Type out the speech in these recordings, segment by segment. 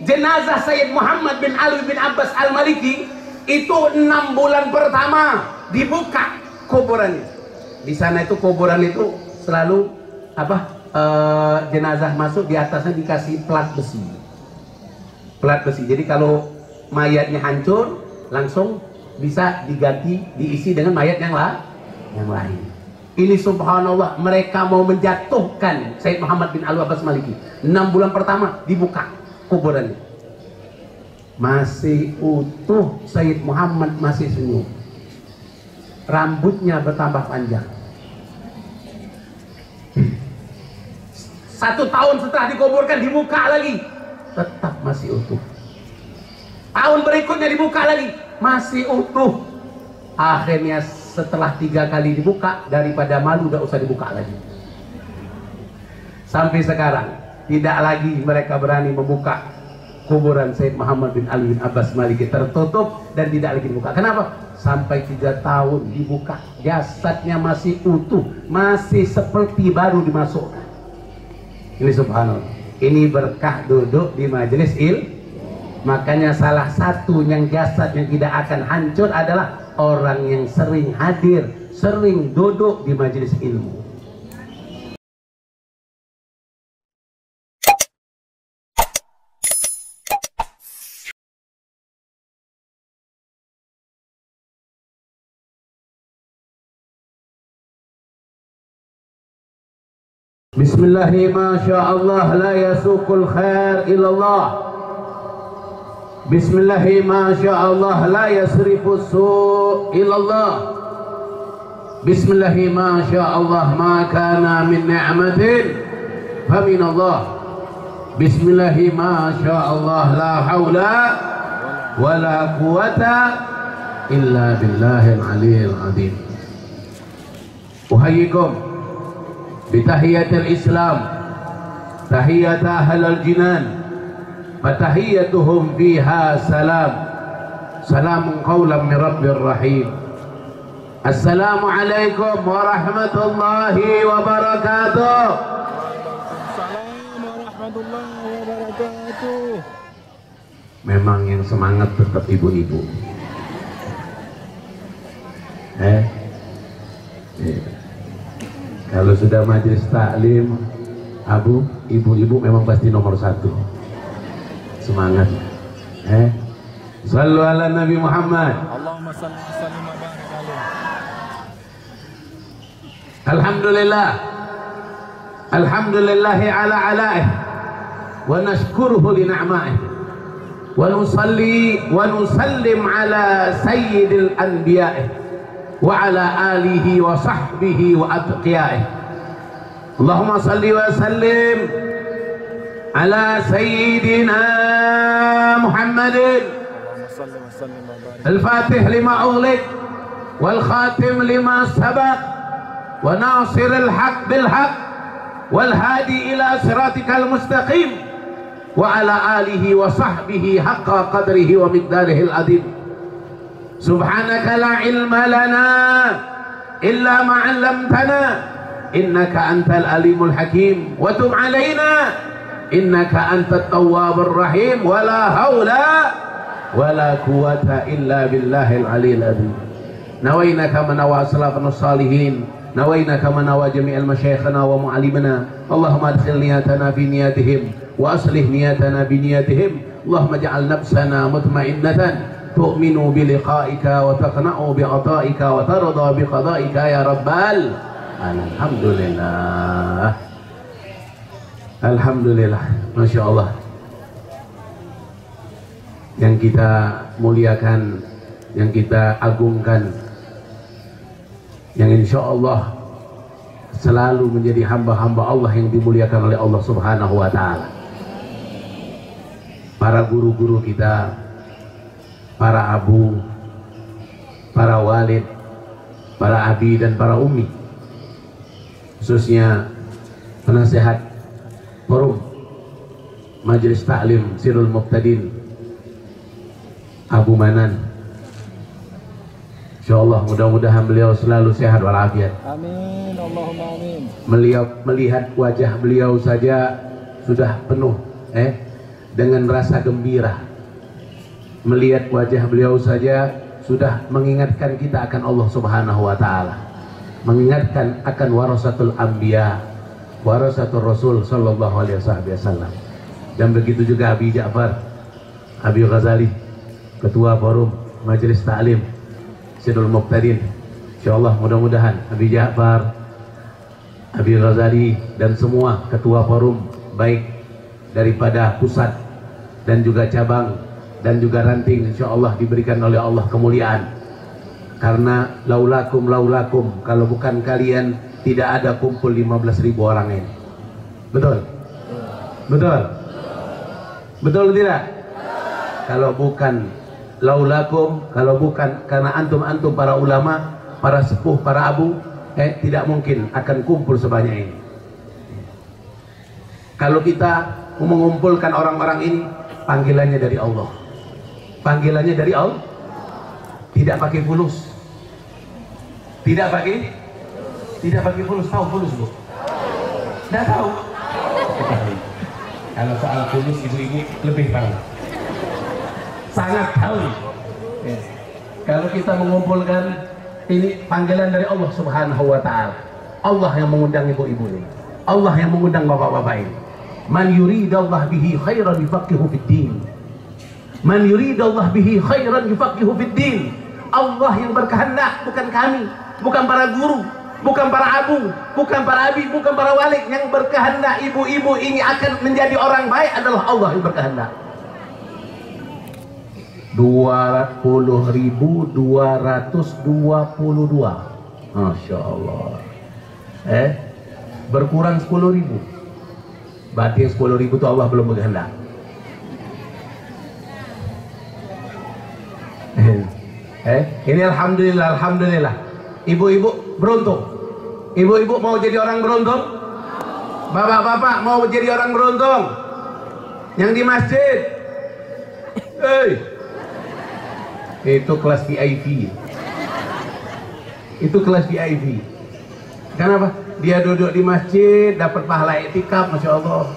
jenazah Sayyid Muhammad bin Ali bin Abbas Al-Maliki itu 6 bulan pertama dibuka kuburannya. Di sana itu kuburan itu selalu apa? Jenazah masuk di atasnya dikasih plat besi. Plat besi. Jadi kalau mayatnya hancur langsung bisa diganti, diisi dengan mayat yang lain. Ini subhanallah, mereka mau menjatuhkan Sayyid Muhammad bin Ali Abbas Maliki. 6 bulan pertama dibuka kuburannya. Masih utuh, Sayyid Muhammad masih senyum. Rambutnya bertambah panjang. 1 tahun setelah dikuburkan dibuka lagi, tetap masih utuh. Tahun berikutnya dibuka lagi, masih utuh. Akhirnya setelah 3 kali dibuka, daripada malu udah usah dibuka lagi. Sampai sekarang tidak lagi mereka berani membuka kuburan Sayyid Muhammad bin Ali bin Abbas Maliki, tertutup dan tidak lagi dibuka. Kenapa? Sampai 3 tahun dibuka, jasadnya masih utuh, masih seperti baru dimasukkan. Ini subhanallah, ini berkah duduk di majelis ilmu. Makanya salah satu yang jasad yang tidak akan hancur adalah orang yang sering hadir, sering duduk di majelis ilmu. Bismillahirrahmanirrahim. Masyaallah, la yasuqul khair illallah. Bismillahirrahmanirrahim. Masyaallah, la yasrifu su' illallah. Bismillahirrahmanirrahim. Masyaallah, ma kana min ni'matin famin Allah. Bismillahirrahmanirrahim. Masyaallah, la haula wala quwata illa billahil aliyyil azim. Uhayyikum bitahiyatil Islam, tahiyat ahlul jinan, fatahiyatuhum fiha salam, salamun qawlan min rabbir rahim. Assalamu alaikum warahmatullahi wabarakatuh. Assalamualaikum warahmatullahi wabarakatuh. Memang yang semangat tetap ibu-ibu. Kalau sudah majelis taklim, ibu-ibu memang pasti nomor 1. Semangat. Sallu ala Nabi Muhammad. Allahumma salli wa sallim wa barik alaihi. Alhamdulillah. Alhamdulillahi ala alaih. Wa nashkuruhu li ni'maih. Wa nusalli wa nusallim ala sayyidil anbiya'ih wa ala alihi wa sahbihi wa atqiyaih. Allahumma salli wa sallim ala sayyidina Muhammadin al-fatih lima ughliq wal khatim lima sabaq wa nasir al-haq bil haq wal hadi ila siratikal mustaqim wa ala alihi wa sahbihi haqqa qadrihi wa miqdarihi al-azim. Subhanaka la ilma lana illa ma 'allamtana innaka antal alimul hakim wa tub 'alaina innaka antat tawwabur rahim wa la haula wa la quwwata illa billahil aliyil azim. Nawaina kama nawa salafus salihin, nawaina kama nawa jami'al masyayikhana wa mu'allimana. Allahumma adkhil niyatana fi niyatihim wa aslih niyatana bi niyatihim. Allahumma ja'al nafsana mutma'innatan tu'minu biliqa'ika wa taqna'u bi'ata'ika wa tarda biqada'ika ya rabbal. Alhamdulillah. Alhamdulillah. Masya Allah. Yang kita muliakan, yang kita agungkan, yang insya Allah selalu menjadi hamba-hamba Allah yang dimuliakan oleh Allah subhanahu wa ta'ala. Para guru-guru kita, para abu, para walid, para abi dan para umi, khususnya penasehat forum Majelis Taklim Sirul Muqtadin Abu Manan. Insyaallah mudah-mudahan beliau selalu sehat walafiat. Amin, Allahumma amin. Melihat wajah beliau saja sudah penuh dengan rasa gembira melihat wajah beliau saja sudah mengingatkan kita akan Allah Subhanahu wa taala, mengingatkan akan warasatul anbiya, warasatul Rasul sallallahu alaihi wasallam. Dan begitu juga Abi Ja'far Abi Ghazali, Ketua Forum Majelis Ta'lim Sirul Muqtadin. Insyaallah mudah-mudahan Abi Ja'far, Abi Ghazali dan semua ketua forum baik daripada pusat dan juga cabang dan juga ranting, insyaallah diberikan oleh Allah kemuliaan. Karena laulakum, kalau bukan kalian tidak ada kumpul 15.000 orang ini. Betul? Betul? Betul tidak? Kalau bukan laulakum, kalau bukan karena antum para ulama, para sepuh, para abu, tidak mungkin akan kumpul sebanyak ini. Kalau kita mengumpulkan orang-orang ini, panggilannya dari Allah. Panggilannya dari Allah. Tidak pakai fulus. Tidak pakai fulus. Tahu fulus, Bu? Tidak tahu. Kalau soal fulus ibu-ibu lebih tahu. Sangat tahu. Kalau kita mengumpulkan ini panggilan dari Allah Subhanahu wa taala. Allah yang mengundang ibu-ibu ini. Allah yang mengundang bapak-bapak ini. Man yuridallah bihi khairan yufaqihu fid din. Man yuridallah bihi khairan yufaqihu fid din. Allah yang berkehendak, bukan kami, bukan para guru, bukan para abu, bukan para abi, bukan para wali. Yang berkehendak ibu-ibu ini akan menjadi orang baik adalah Allah yang berkehendak. 20.222. Masya Allah. Berkurang 10.000. Berarti yang 10.000 itu Allah belum berkehendak. Ini alhamdulillah. Ibu-ibu beruntung. Ibu-ibu mau jadi orang beruntung? Bapak-bapak mau jadi orang beruntung? Yang di masjid, itu kelas VIP. Itu kelas VIP. Kenapa? Dia duduk di masjid dapat pahala iktikaf, masya Allah.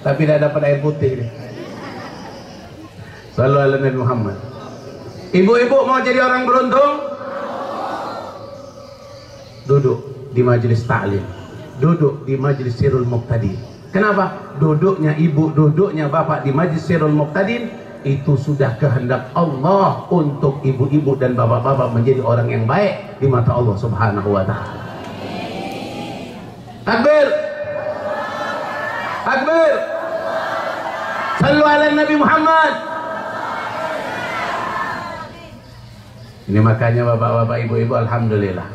Tapi tidak dapat air putih. Sallallahu alaihi Nabi Muhammad. Ibu-ibu mau jadi orang beruntung? Duduk di majelis taklim, duduk di majelis Sirul Muqtadin. Kenapa? Duduknya ibu, duduknya bapak di majelis Sirul Muqtadin itu sudah kehendak Allah untuk ibu-ibu dan bapak-bapak menjadi orang yang baik di mata Allah Subhanahu wa taala. Takbir. Takbir. Sallu ala Nabi Muhammad. Ini makanya bapak-bapak, ibu-ibu, alhamdulillah.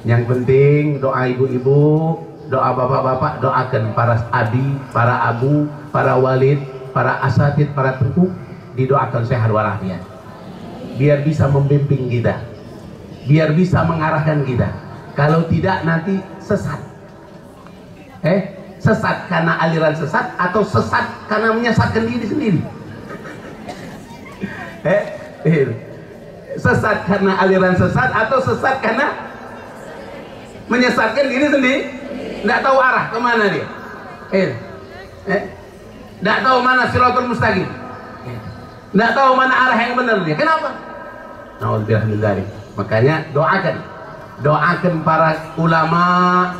Yang penting doa ibu-ibu, doa bapak-bapak, doakan para abi, para abu, para walid, para asatid, para tengku, didoakan sehat walafiat. Biar bisa membimbing kita, biar bisa mengarahkan kita. Kalau tidak nanti sesat. Sesat karena aliran sesat atau sesat karena menyesatkan diri sendiri. Sesat karena aliran sesat atau sesat karena menyesatkan diri sendiri. Tidak tahu arah kemana dia. Tidak tahu mana siratul mustaqim. Tidak tahu mana arah yang benar dia. Kenapa? Nauzubillah min dzalik. Makanya doakan para ulama,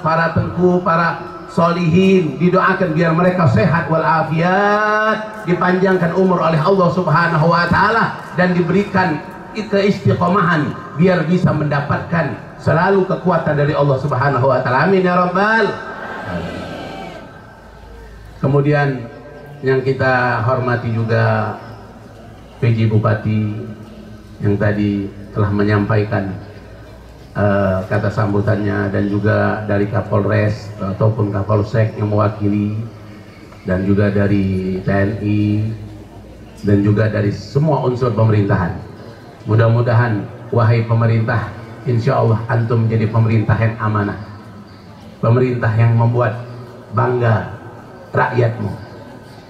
para tengku, para solihin, didoakan biar mereka sehat walafiat, dipanjangkan umur oleh Allah Subhanahu wa taala dan diberikan keistiqomahan biar bisa mendapatkan selalu kekuatan dari Allah Subhanahu wa taala. Amin ya rabbal. Kemudian yang kita hormati juga PJ Bupati yang tadi telah menyampaikan kata sambutannya, dan juga dari Kapolres ataupun Kapolsek yang mewakili, dan juga dari TNI, dan juga dari semua unsur pemerintahan. Mudah-mudahan wahai pemerintah, insya Allah antum menjadi pemerintah yang amanah, pemerintah yang membuat bangga rakyatmu,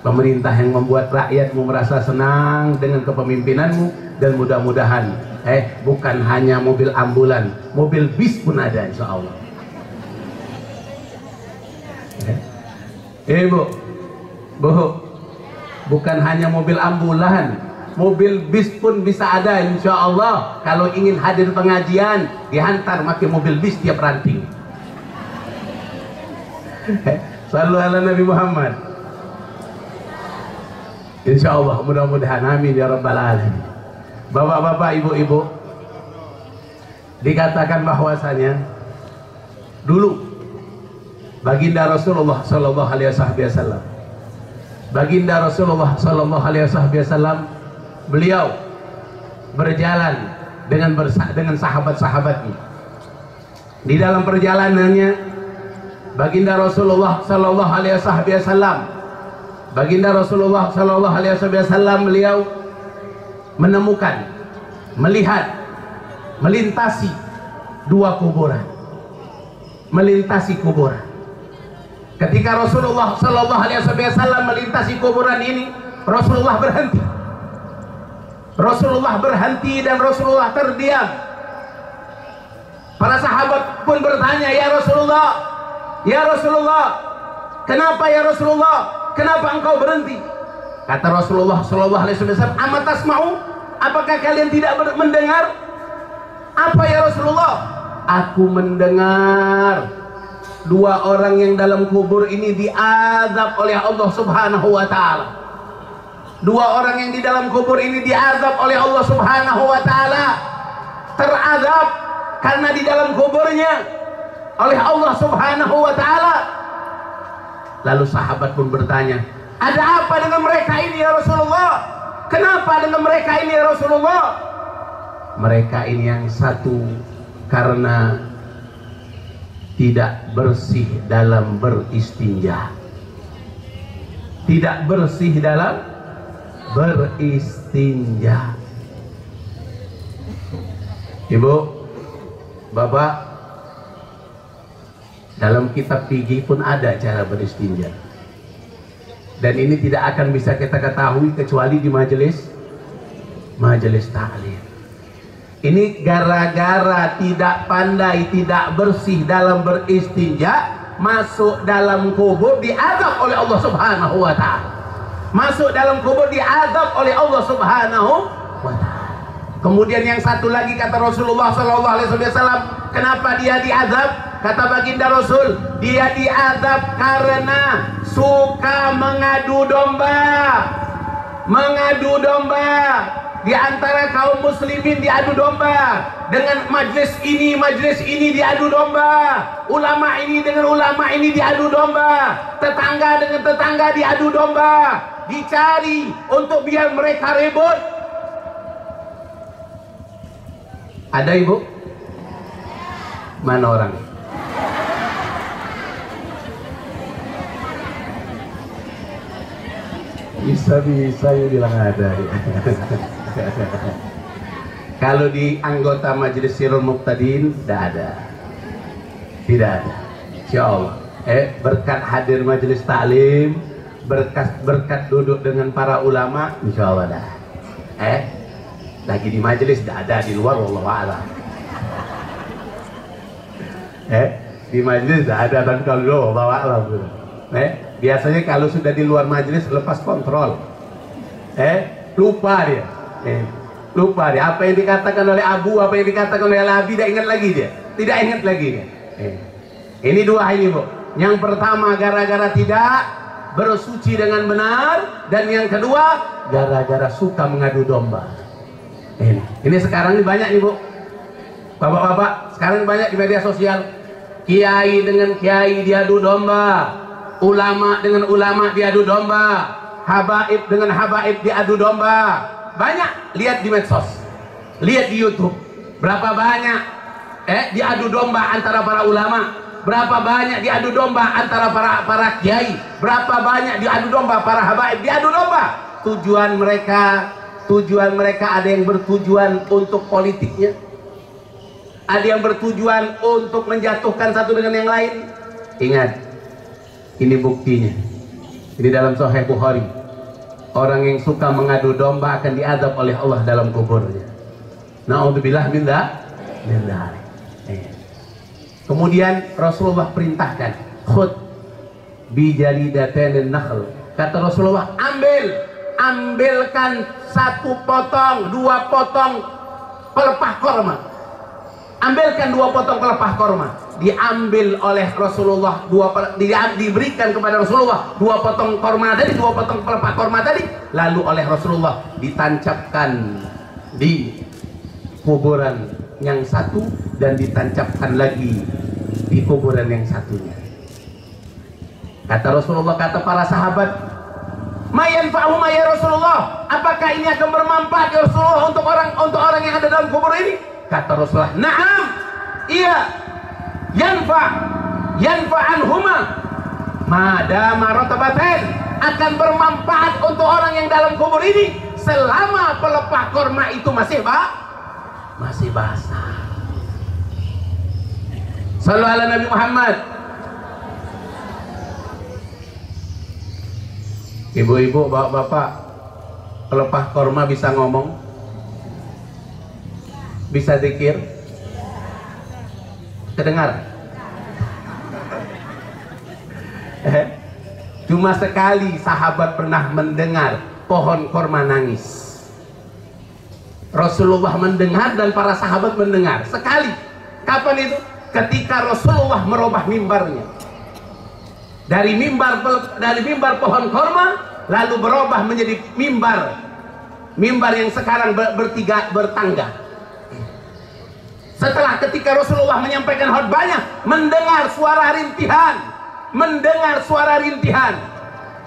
pemerintah yang membuat rakyatmu merasa senang dengan kepemimpinanmu, dan mudah-mudahan bukan hanya mobil ambulan, mobil bis pun ada insya Allah. Bu, Bukan hanya mobil ambulan, mobil bis pun bisa ada insya Allah. Kalau ingin hadir pengajian, dihantar pakai mobil bis tiap ranting. Sallu ala Nabi Muhammad. Insya Allah, mudah-mudahan, amin ya rabbal alamin. Bapak-bapak, ibu-ibu, dikatakan bahwasanya dulu baginda Rasulullah Sallallahu Alaihi Wasallam, baginda Rasulullah Sallallahu Alaihi Wasallam, beliau berjalan dengan sahabat-sahabatnya. Di dalam perjalanannya, baginda Rasulullah Sallallahu Alaihi Wasallam, baginda Rasulullah Sallallahu Alaihi Wasallam, beliau menemukan, melihat, melintasi dua kuburan, melintasi kuburan. Ketika Rasulullah Sallallahu Alaihi Wasallam melintasi kuburan ini, Rasulullah berhenti. Rasulullah berhenti dan Rasulullah terdiam. Para sahabat pun bertanya, ya Rasulullah, ya Rasulullah, kenapa ya Rasulullah? Kenapa engkau berhenti? Kata Rasulullah Sallallahu Alaihi Wasallam, amat tasma'u? Apakah kalian tidak mendengar? Apa ya Rasulullah? Aku mendengar dua orang yang dalam kubur ini diazab oleh Allah Subhanahu wa Ta'ala. Dua orang yang di dalam kubur ini diazab oleh Allah Subhanahu wa Ta'ala, terazab karena di dalam kuburnya oleh Allah Subhanahu wa Ta'ala. Lalu sahabat pun bertanya, ada apa dengan mereka ini ya Rasulullah? Kenapa dengan mereka ini ya Rasulullah? Mereka ini yang satu karena tidak bersih dalam beristinja. Tidak bersih dalam beristinja. Ibu, Bapak, dalam kitab fikih pun ada cara beristinja. Dan ini tidak akan bisa kita ketahui kecuali di majelis taklim. Ini gara-gara tidak pandai, tidak bersih dalam beristinja, masuk dalam kubur diazab oleh Allah Subhanahu wa Ta'ala. Masuk dalam kubur diazab oleh Allah Subhanahu wa Ta'ala. Kemudian yang satu lagi kata Rasulullah Sallallahu Alaihi Wasallam, kenapa dia diazab? Kata baginda Rasul, dia diazab karena suka mengadu domba. Mengadu domba. Di antara kaum muslimin diadu domba. Dengan majlis ini diadu domba. Ulama ini dengan ulama ini diadu domba. Tetangga dengan tetangga diadu domba. Dicari untuk biar mereka ribut. Ada ibu? Mana orang? Bisa-bisa ya bilang ada. Kalau di anggota Majelis Sirul Muqtadin tidak ada. Tidak ada. Insya Allah. Berkat hadir majelis taklim, berkat duduk dengan para ulama, insya Allah dah. Lagi di majelis tidak ada, di luar wallahu a'lam. Di majelis tidak ada dan kalau wallahu a'lam. Biasanya kalau sudah di luar majelis lepas kontrol, lupa dia, lupa dia. Apa yang dikatakan oleh Abu, apa yang dikatakan oleh Abi, tidak ingat lagi dia, tidak ingat lagi dia. Ini dua ini bu. Yang pertama gara-gara tidak bersuci dengan benar, dan yang kedua gara-gara suka mengadu domba. Ini sekarang ini banyak nih bu, bapak-bapak sekarang banyak di media sosial. Kiai dengan kiai diadu domba, ulama dengan ulama diadu domba, habaib dengan habaib diadu domba. Banyak, lihat di medsos, lihat di YouTube, berapa banyak diadu domba antara para ulama, berapa banyak diadu domba antara para kiai, berapa banyak diadu domba para habaib diadu domba. Tujuan mereka ada yang bertujuan untuk politiknya, ada yang bertujuan untuk menjatuhkan satu dengan yang lain. Ingat, ini buktinya. Ini dalam Sahih Bukhari. Orang yang suka mengadu domba akan diazab oleh Allah dalam kuburnya. Na'udzubillah min dzalik. Kemudian Rasulullah perintahkan, khud bi jalidatain nakhl. Kata Rasulullah, ambil ambilkan 1 potong, 2 potong pelepah korma. Ambilkan 2 potong pelepah korma. Diambil oleh Rasulullah, diberikan kepada Rasulullah 2 potong korma tadi, 2 potong pelepah korma tadi. Lalu oleh Rasulullah ditancapkan di kuburan yang satu dan ditancapkan lagi di kuburan yang satunya. Kata Rasulullah, kata para sahabat, "Ma yanfa'uhuma ya Rasulullah?" Apakah ini akan bermanfaat ya Rasulullah untuk orang yang ada dalam kubur ini? Kata Rasulullah, "Na'am." Iya. Yanfa'anhuma madama ratabatain, akan bermanfaat untuk orang yang dalam kubur ini selama pelepah korma itu masih basah. Sallu ala Nabi Muhammad. Ibu-ibu, bapak-bapak, pelepah korma bisa ngomong? Bisa zikir? Kedengar? Cuma sekali sahabat pernah mendengar pohon korma nangis. Rasulullah mendengar dan para sahabat mendengar sekali. Kapan itu? Ketika Rasulullah merubah mimbarnya dari mimbar pohon korma, lalu berubah menjadi mimbar yang sekarang bertangga. Setelah ketika Rasulullah menyampaikan khutbahnya, mendengar suara rintihan,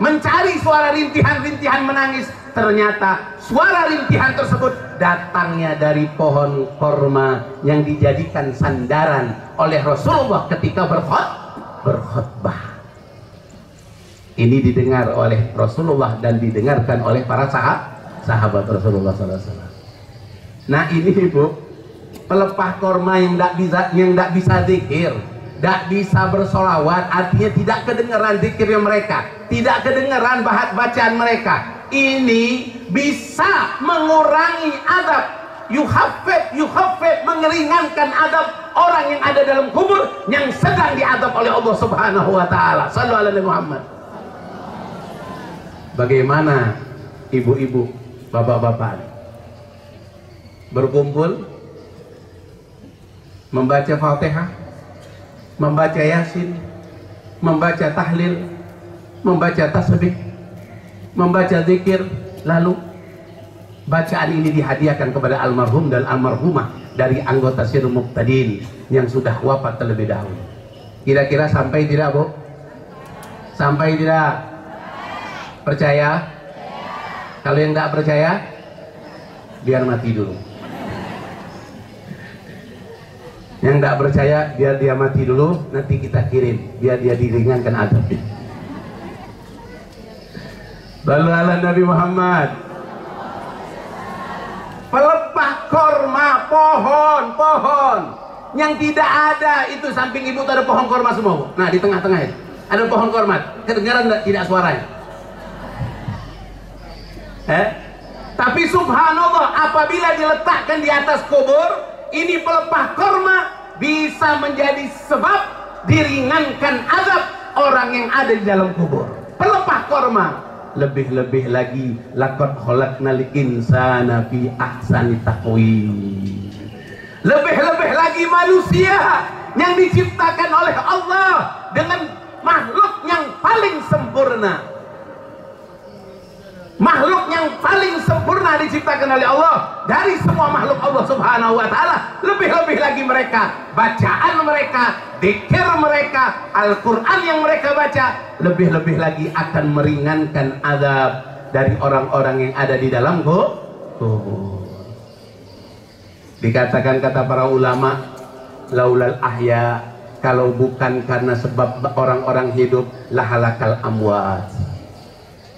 mencari suara rintihan menangis. Ternyata suara rintihan tersebut datangnya dari pohon korma yang dijadikan sandaran oleh Rasulullah ketika berkhutbah. Ini didengar oleh Rasulullah dan didengarkan oleh para sahabat Rasulullah SAW. Nah ini ibu, pelepah korma yang tidak bisa zikir, tidak bisa bersolawat, artinya tidak kedengaran zikirnya mereka, tidak kedengaran bacaan mereka. Ini bisa mengurangi adab, yukhafif, mengeringankan adab orang yang ada dalam kubur yang sedang diadab oleh Allah Subhanahu wa taala. Shallu ala Nabi Muhammad. Bagaimana ibu-ibu, bapak-bapak berkumpul membaca Fatihah, membaca Yasin, membaca tahlil, membaca tasbih, membaca zikir, lalu bacaan ini dihadiahkan kepada almarhum dan almarhumah dari anggota Sirul Muqtadin yang sudah wafat terlebih dahulu. Kira-kira sampai tidak, Bu? Sampai tidak? Percaya? Kalau yang tidak percaya, biar mati dulu. Yang tidak percaya, biar dia mati dulu, nanti kita kirim, biar dia diringankan adabnya. Lalu ala Nabi Muhammad. Pelepah korma, pohon yang tidak ada itu samping ibu ada pohon korma semua, Bu. Nah di tengah-tengah itu ada pohon korma. Kedengaran tidak suaranya? Tapi subhanallah, apabila diletakkan di atas kubur, ini pelepah korma bisa menjadi sebab diringankan azab orang yang ada di dalam kubur. Pelepah korma. Lebih-lebih lagi, laqad khalaqnal insana fi ahsani taqwim. Lebih-lebih lagi manusia yang diciptakan oleh Allah dengan makhluk yang paling sempurna. Makhluk yang paling sempurna diciptakan oleh Allah dari semua makhluk Allah Subhanahu wa taala. Lebih-lebih lagi mereka, bacaan mereka, zikir mereka, Al-Qur'an yang mereka baca, lebih-lebih lagi akan meringankan azab dari orang-orang yang ada di dalam kubur. Dikatakan kata para ulama, laulal ahya, kalau bukan karena sebab orang-orang hidup, lahalakal amwat.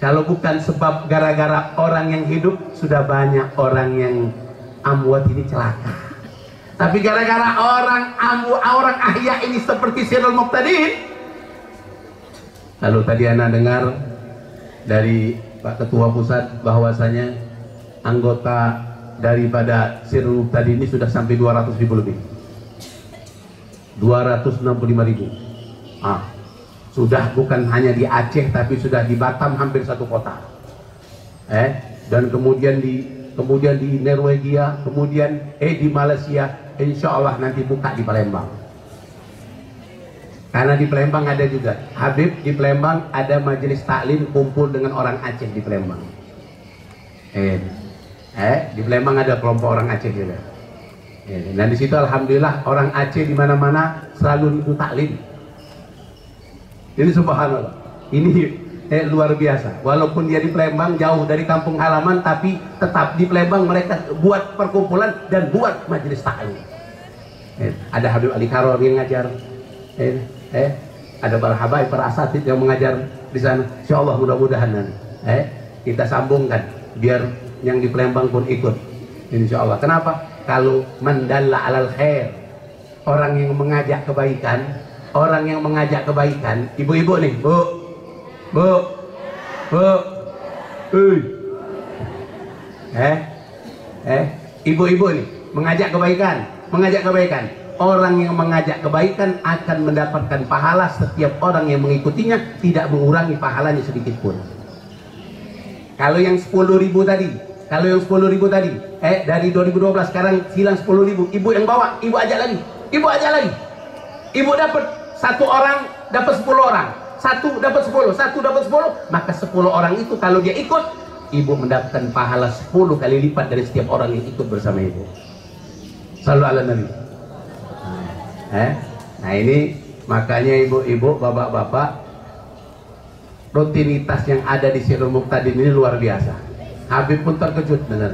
Kalau bukan sebab gara-gara orang yang hidup, sudah banyak orang yang amwat ini celaka. Tapi gara-gara orang ahya ini seperti Sirul Muqtadin. Lalu tadi Anda dengar dari Pak Ketua Pusat bahwasanya anggota daripada Sirul Muqtadin ini sudah sampai 200.000 lebih. 265.000. Sudah bukan hanya di Aceh, tapi sudah di Batam hampir satu kota. Dan kemudian di Norwegia, kemudian di Malaysia, insya Allah nanti buka di Palembang. Karena di Palembang ada juga Habib, di Palembang ada majelis taklim kumpul dengan orang Aceh di Palembang. Di Palembang ada kelompok orang Aceh juga. Dan di situ alhamdulillah orang Aceh di mana-mana selalu itu taklim. Ini subhanallah. Ini luar biasa. Walaupun dia di Palembang jauh dari kampung halaman, tapi tetap di Palembang mereka buat perkumpulan dan buat majelis taklim. Ada Habib Ali Karor yang ngajar. Ada para habaib, para asatid yang mengajar di sana. Insyaallah mudah-mudahan nanti kita sambungkan biar yang di Palembang pun ikut. Insyaallah. Kenapa? Kalau mandalla alal khair, orang yang mengajak kebaikan, ibu-ibu nih, bu, ibu-ibu nih mengajak kebaikan. Orang yang mengajak kebaikan akan mendapatkan pahala. Setiap orang yang mengikutinya tidak mengurangi pahalanya sedikit pun. Kalau yang 10.000 tadi, dari 2012 sekarang hilang 10.000, ibu yang bawa, ibu ajak lagi, ibu dapat 1 orang dapat 10 orang, 1 dapat 10, maka 10 orang itu kalau dia ikut, ibu mendapatkan pahala 10 kali lipat dari setiap orang yang ikut bersama ibu. Shallallahu alaihi wasallam. Nah ini makanya ibu-ibu, bapak-bapak, rutinitas yang ada di Syi'rul Muqtadin ini luar biasa. Habib pun terkejut benar.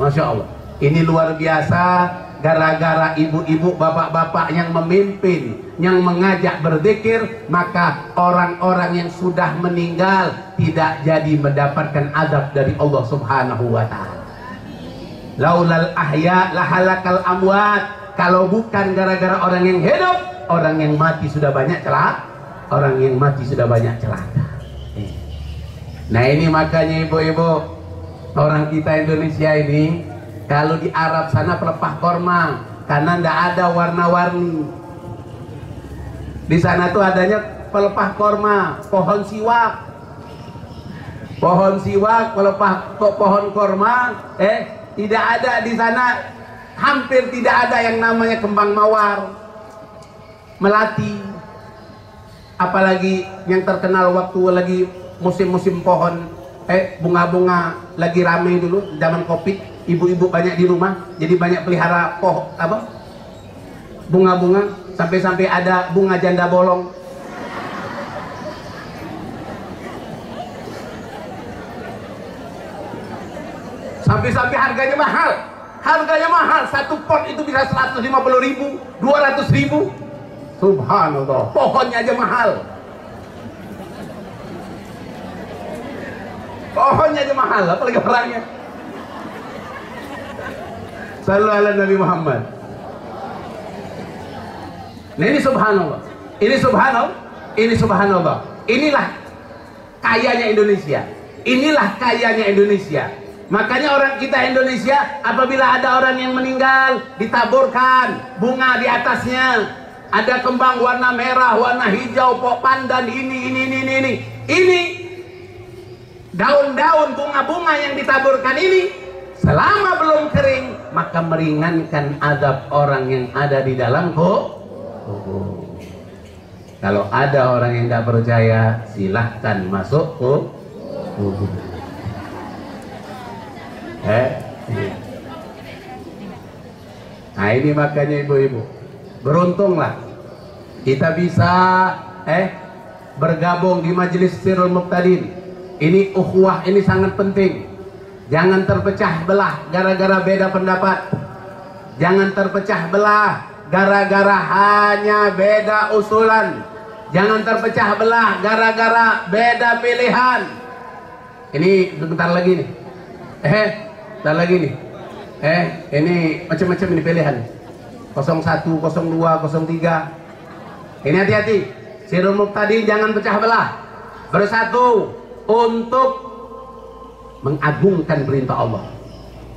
Masya Allah, ini luar biasa gara-gara ibu-ibu, bapak-bapak yang memimpin, yang mengajak berzikir, maka orang-orang yang sudah meninggal tidak jadi mendapatkan azab dari Allah Subhanahu wa ta'ala. Laulal ahya lahalakal amwat. Kalau bukan gara-gara orang yang hidup, orang yang mati sudah banyak celaka. Nah ini makanya ibu-ibu, orang kita Indonesia ini kalau di Arab sana pelepah korma, karena ndak ada warna-warni. Di sana tuh adanya pelepah korma, pohon siwak, pelepah pohon korma. Tidak ada di sana. Hampir tidak ada yang namanya kembang mawar, melati, apalagi yang terkenal waktu lagi musim-musim pohon, bunga-bunga lagi ramai dulu zaman Covid, ibu-ibu banyak di rumah, jadi banyak pelihara bunga-bunga, sampai-sampai ada bunga janda bolong. Sampai-sampai harganya mahal, 1 pot itu bisa 150.000, 200.000. Subhanallah, pohonnya aja mahal. Apalagi orangnya. Sallu ala Nabi Muhammad. Nah ini subhanallah. Inilah kayanya Indonesia. Makanya orang kita Indonesia, apabila ada orang yang meninggal, ditaburkan bunga di atasnya, ada kembang warna merah, warna hijau, pok pandan, ini daun-daun bunga-bunga yang ditaburkan ini, selama belum kering, maka meringankan azab orang yang ada di dalam kubur. Kalau ada orang yang tidak percaya, silahkan masuk kubur. Nah ini makanya ibu-ibu, beruntunglah kita bisa bergabung di majelis Syi'rul Muqtadin. Ini ukhuwah, ini sangat penting. Jangan terpecah belah gara-gara beda pendapat. Jangan terpecah belah gara-gara hanya beda usulan. Jangan terpecah belah gara-gara beda pilihan. Ini sebentar lagi nih. Ini macam-macam ini pilihan. 01, 02, 03. Ini hati-hati. Syi'rul Muqtadin jangan pecah belah. Bersatu untuk mengagungkan perintah Allah,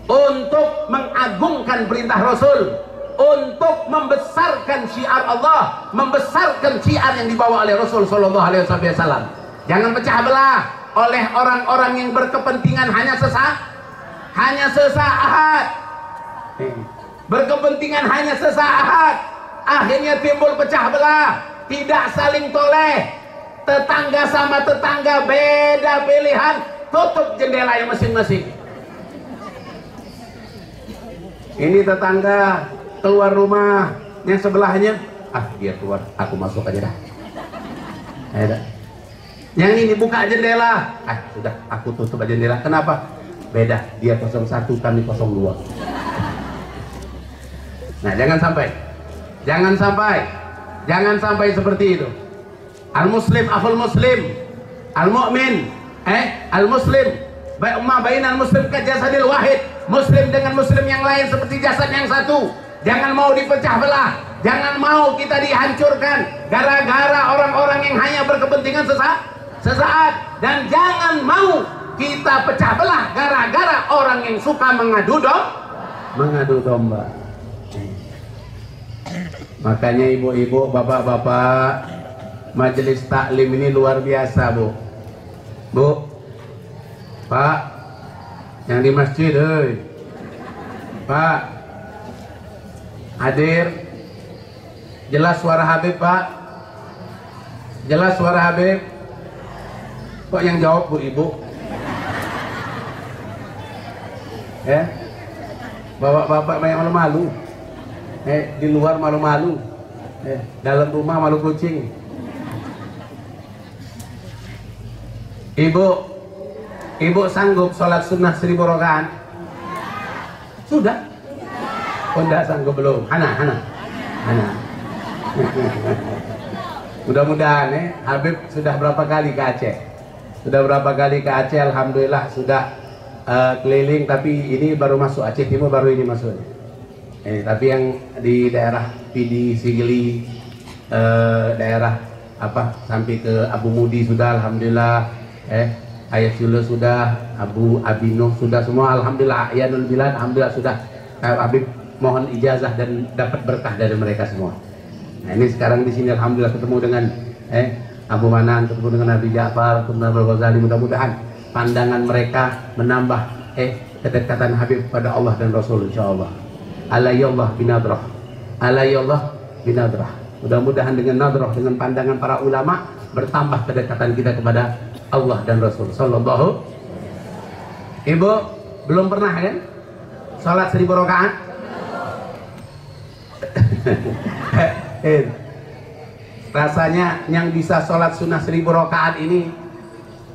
untuk mengagungkan perintah Rasul, untuk membesarkan syiar Allah, membesarkan syiar yang dibawa oleh Rasul Sallallahu Alaihi Wasallam. Jangan pecah belah. oleh orang-orang yang berkepentingan hanya sesaat. Berkepentingan hanya sesaat. Akhirnya timbul pecah belah, tidak saling toleh. Tetangga sama tetangga beda pilihan, tutup jendela yang masing-masing. Ini tetangga keluar rumah, yang sebelahnya, dia keluar, aku masuk aja dah. Yang ini buka jendela, sudah, aku tutup aja jendela. Kenapa? Beda, dia 01, kami 02. Nah, jangan sampai seperti itu. Al-muslim akhul muslim, al-mu'min al-muslim bainal muslim ka jasadil wahid. Muslim dengan muslim yang lain seperti jasad yang satu. Jangan mau dipecah belah, jangan mau kita dihancurkan gara-gara orang-orang yang hanya berkepentingan sesaat, dan jangan mau kita pecah belah gara-gara orang yang suka mengadu domba. Makanya ibu-ibu, bapak-bapak, majelis taklim ini luar biasa, Bu. Pak, yang di masjid, Pak, hadir. Jelas suara Habib, Pak? Jelas suara Habib? Kok yang jawab Bu Ibu? Bapak-bapak banyak malu-malu. Di luar malu-malu, dalam rumah malu kucing. Ibu sanggup sholat sunnah 1000 rakaat? Sudah? Oh, enggak sanggup belum? Hana. Mudah-mudahan Habib sudah berapa kali ke Aceh? Alhamdulillah sudah keliling, tapi ini baru masuk Aceh Timur, baru ini masuk. Tapi yang di daerah Pidi, Sigli, daerah sampai ke Abu Mudi sudah, alhamdulillah. Ayat Yula sudah, Abu Abino sudah, semua alhamdulillah. Ayanul Bilad alhamdulillah sudah. Habib mohon ijazah dan dapat berkah dari mereka semua. Nah, ini sekarang di sini alhamdulillah ketemu dengan Abu Manan, ketemu dengan Nabi Ja'far, ketemu dengan Ghazali. Mudah-mudahan pandangan mereka menambah kedekatan Habib pada Allah dan Rasul, insyaallah. Alayallah binadrah. Mudah-mudahan dengan nadrah, dengan pandangan para ulama, bertambah kedekatan kita kepada Allah dan Rasul sallallahu. Ibu belum pernah kan salat 1000 rakaat? Rasanya yang bisa salat sunnah 1000 rakaat ini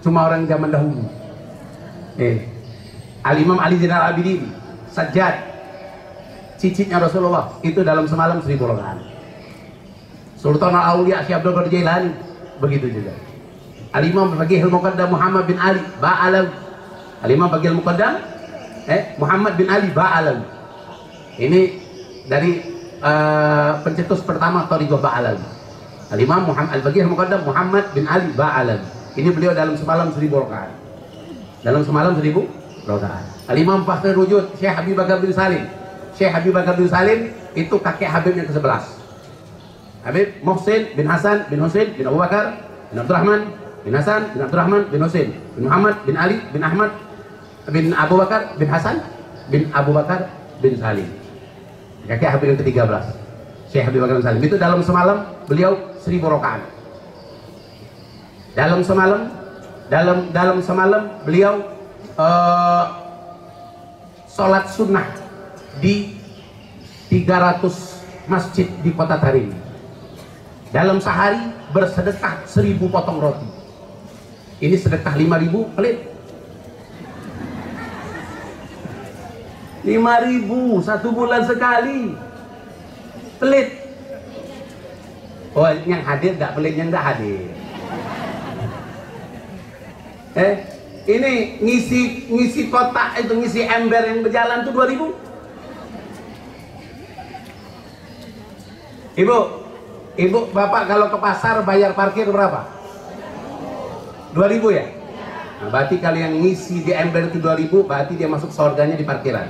cuma orang zaman dahulu. Al-Imam Ali Zainal Abidin, Sajjad, cicitnya Rasulullah, itu dalam semalam 1000 rakaat. Sultan Al-Auliya Syekh Abdul Qadir Jailani begitu juga. Al-Imam Baqiyul Muqaddam Muhammad bin Ali Ba'alawi. Al-Imam Baqiyul Muqaddam Muhammad bin Ali Ba'alawi. Ini dari pencetus pertama Thariqah Ba'alawi. Al-Imam Al-Baqiyul Muqaddam Muhammad bin Ali Ba'alawi. Ini beliau dalam semalam 1000 rakaat. Dalam semalam 1000 rakaat. Al-Imam Fakhrul Wujud Syekh Habib Bakar bin Salim. Syekh Habib Bakar bin Salim itu kakek Habib yang ke-11. Habib Muhsin bin Hasan bin Husain bin Abu Bakar bin Abdurrahman bin Hasan bin Abdurrahman bin Husain bin Muhammad bin Ali bin Ahmad bin Abu Bakar bin Hasan bin Abu Bakar bin Salim. Kakek Habib yang ke-13. Syekh Habib Bakar bin Salim itu dalam semalam beliau 1000 rakaat. Dalam semalam beliau sholat sunnah di 300 masjid di kota Tarim. Dalam sehari bersedekah 1000 potong roti. Ini sedekah 5000 pelit. 5.000 1 bulan sekali. Pelit. Oh, yang hadir enggak pelit, yang enggak hadir. Ini ngisi kotak itu, ngisi ember yang berjalan tuh 2.000. Ibu, bapak kalau ke pasar bayar parkir berapa? 2.000 ya? Nah, berarti kalau yang ngisi di ember itu 2.000, berarti dia masuk surganya di parkiran.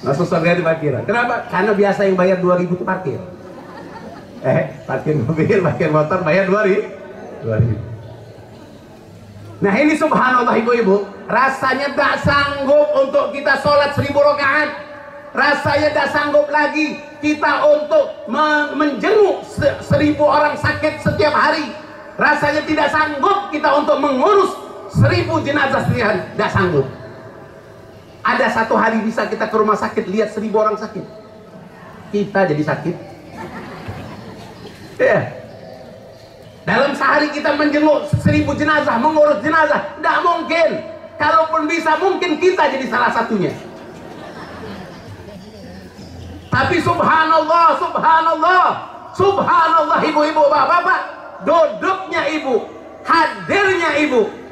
Masuk surga di parkiran. Kenapa? Karena biasa yang bayar 2.000 itu parkir. Parkir mobil, parkir motor bayar 2.000. Nah ini subhanallah ibu-ibu, rasanya tak sanggup untuk kita sholat 1000 rakaat. Rasanya tak sanggup lagi kita untuk menjenguk 1000 orang sakit setiap hari. Rasanya tidak sanggup kita untuk mengurus 1000 jenazah setiap hari. Tidak sanggup. Ada satu hari bisa kita ke rumah sakit lihat 1000 orang sakit, kita jadi sakit. Ya. Dalam sehari kita menjenguk 1000 jenazah, mengurus jenazah, tidak mungkin. Kalaupun bisa, mungkin kita jadi salah satunya. Tapi subhanallah, subhanallah, subhanallah ibu-ibu, bapak-bapak, duduknya ibu,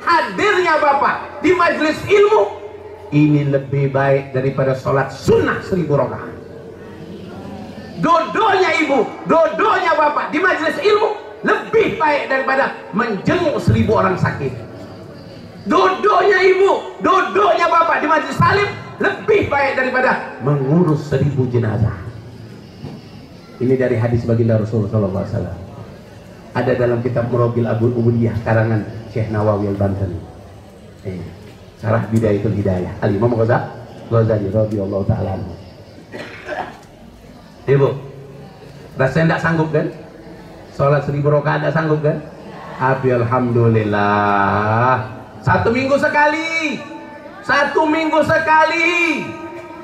hadirnya bapak di majelis ilmu, ini lebih baik daripada sholat sunnah 1000 rakaat. Duduknya ibu, duduknya bapak di majelis ilmu lebih baik daripada menjenguk 1000 orang sakit. Duduknya ibu, duduknya bapak di majelis salim lebih baik daripada mengurus 1000 jenazah. Ini dari hadis baginda Rasulullah SAW. Ada dalam kitab Murabil Abul Ubudiyah karangan Syekh Nawawi Al-Bantani. Syarah Bidayatul Hidayah. Al-Imam Ghazali radhiyallahu ta'ala anhu. Ibu, rasanya tidak sanggup kan? Sholat 1000 rakaat tidak sanggup kan? Abi alhamdulillah. 1 minggu sekali. 1 minggu sekali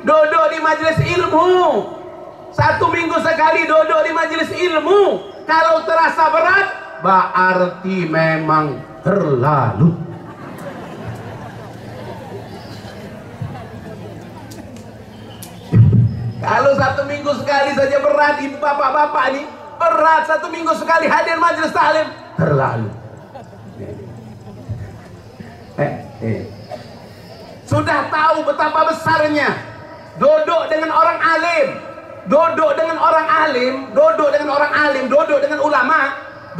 duduk di majelis ilmu. 1 minggu sekali duduk di majelis ilmu. Kalau terasa berat, berarti memang terlalu. Kalau 1 minggu sekali saja berat, ibu bapak-bapak ini berat. 1 minggu sekali hadir majelis taklim, terlalu. Sudah tahu betapa besarnya duduk dengan orang alim, duduk dengan orang alim, duduk dengan orang alim, duduk dengan ulama,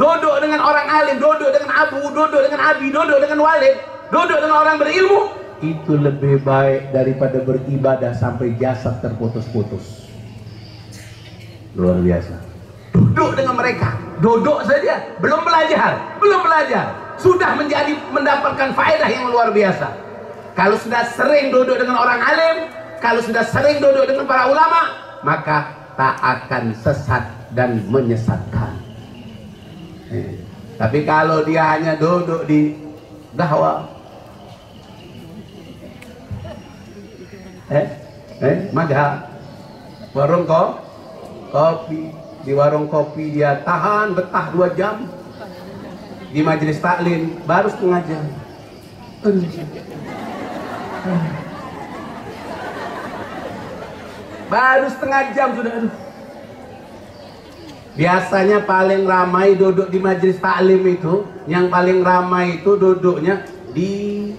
duduk dengan orang alim, duduk dengan abu, duduk dengan abi, duduk dengan walid, duduk dengan orang berilmu, itu lebih baik daripada beribadah sampai jasad terputus-putus. Luar biasa. Duduk dengan mereka, duduk saja, belum belajar, sudah mendapatkan faedah yang luar biasa. Kalau sudah sering duduk dengan orang alim, kalau sudah sering duduk dengan para ulama, maka tak akan sesat dan menyesatkan. Tapi kalau dia hanya duduk di dakwah, maga warung kopi, di warung kopi dia tahan betah 2 jam, di majelis taklim baru setengah jam. Baru setengah jam sudah. Biasanya paling ramai duduk di majelis taklim itu, yang paling ramai itu duduknya di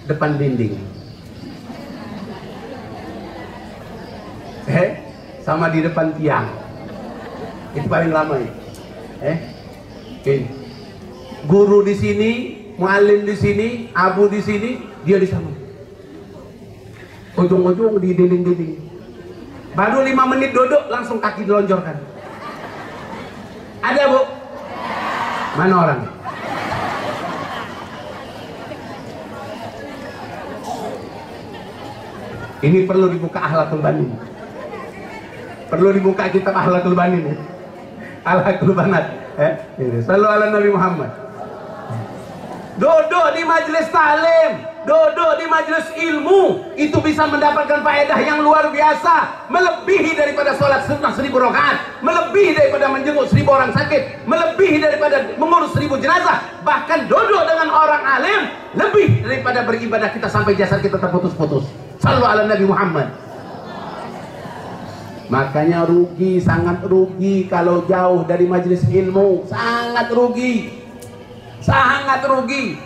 depan dinding, sama di depan tiang. Itu paling ramai. Guru di sini, muallim di sini, abu di sini, dia di sana. Ujung-ujung di dinding-dinding. Baru 5 menit duduk, langsung kaki dilonjorkan. Ada bu? Mana orang? Ini perlu dibuka Akhlaqul Banin. Perlu dibuka kitab Akhlaqul Banin. Akhlaqul Banat. Sallu ala Nabi Muhammad. Duduk di majelis taklim, duduk di majelis ilmu, itu bisa mendapatkan faedah yang luar biasa, melebihi daripada sholat sunnah 1000 rakaat, melebihi daripada menjenguk 1000 orang sakit, melebihi daripada mengurus 1000 jenazah. Bahkan duduk dengan orang alim lebih daripada beribadah kita sampai jasad kita terputus-putus. Sallu ala Nabi Muhammad. Makanya rugi, sangat rugi kalau jauh dari majelis ilmu, sangat rugi. Sangat rugi.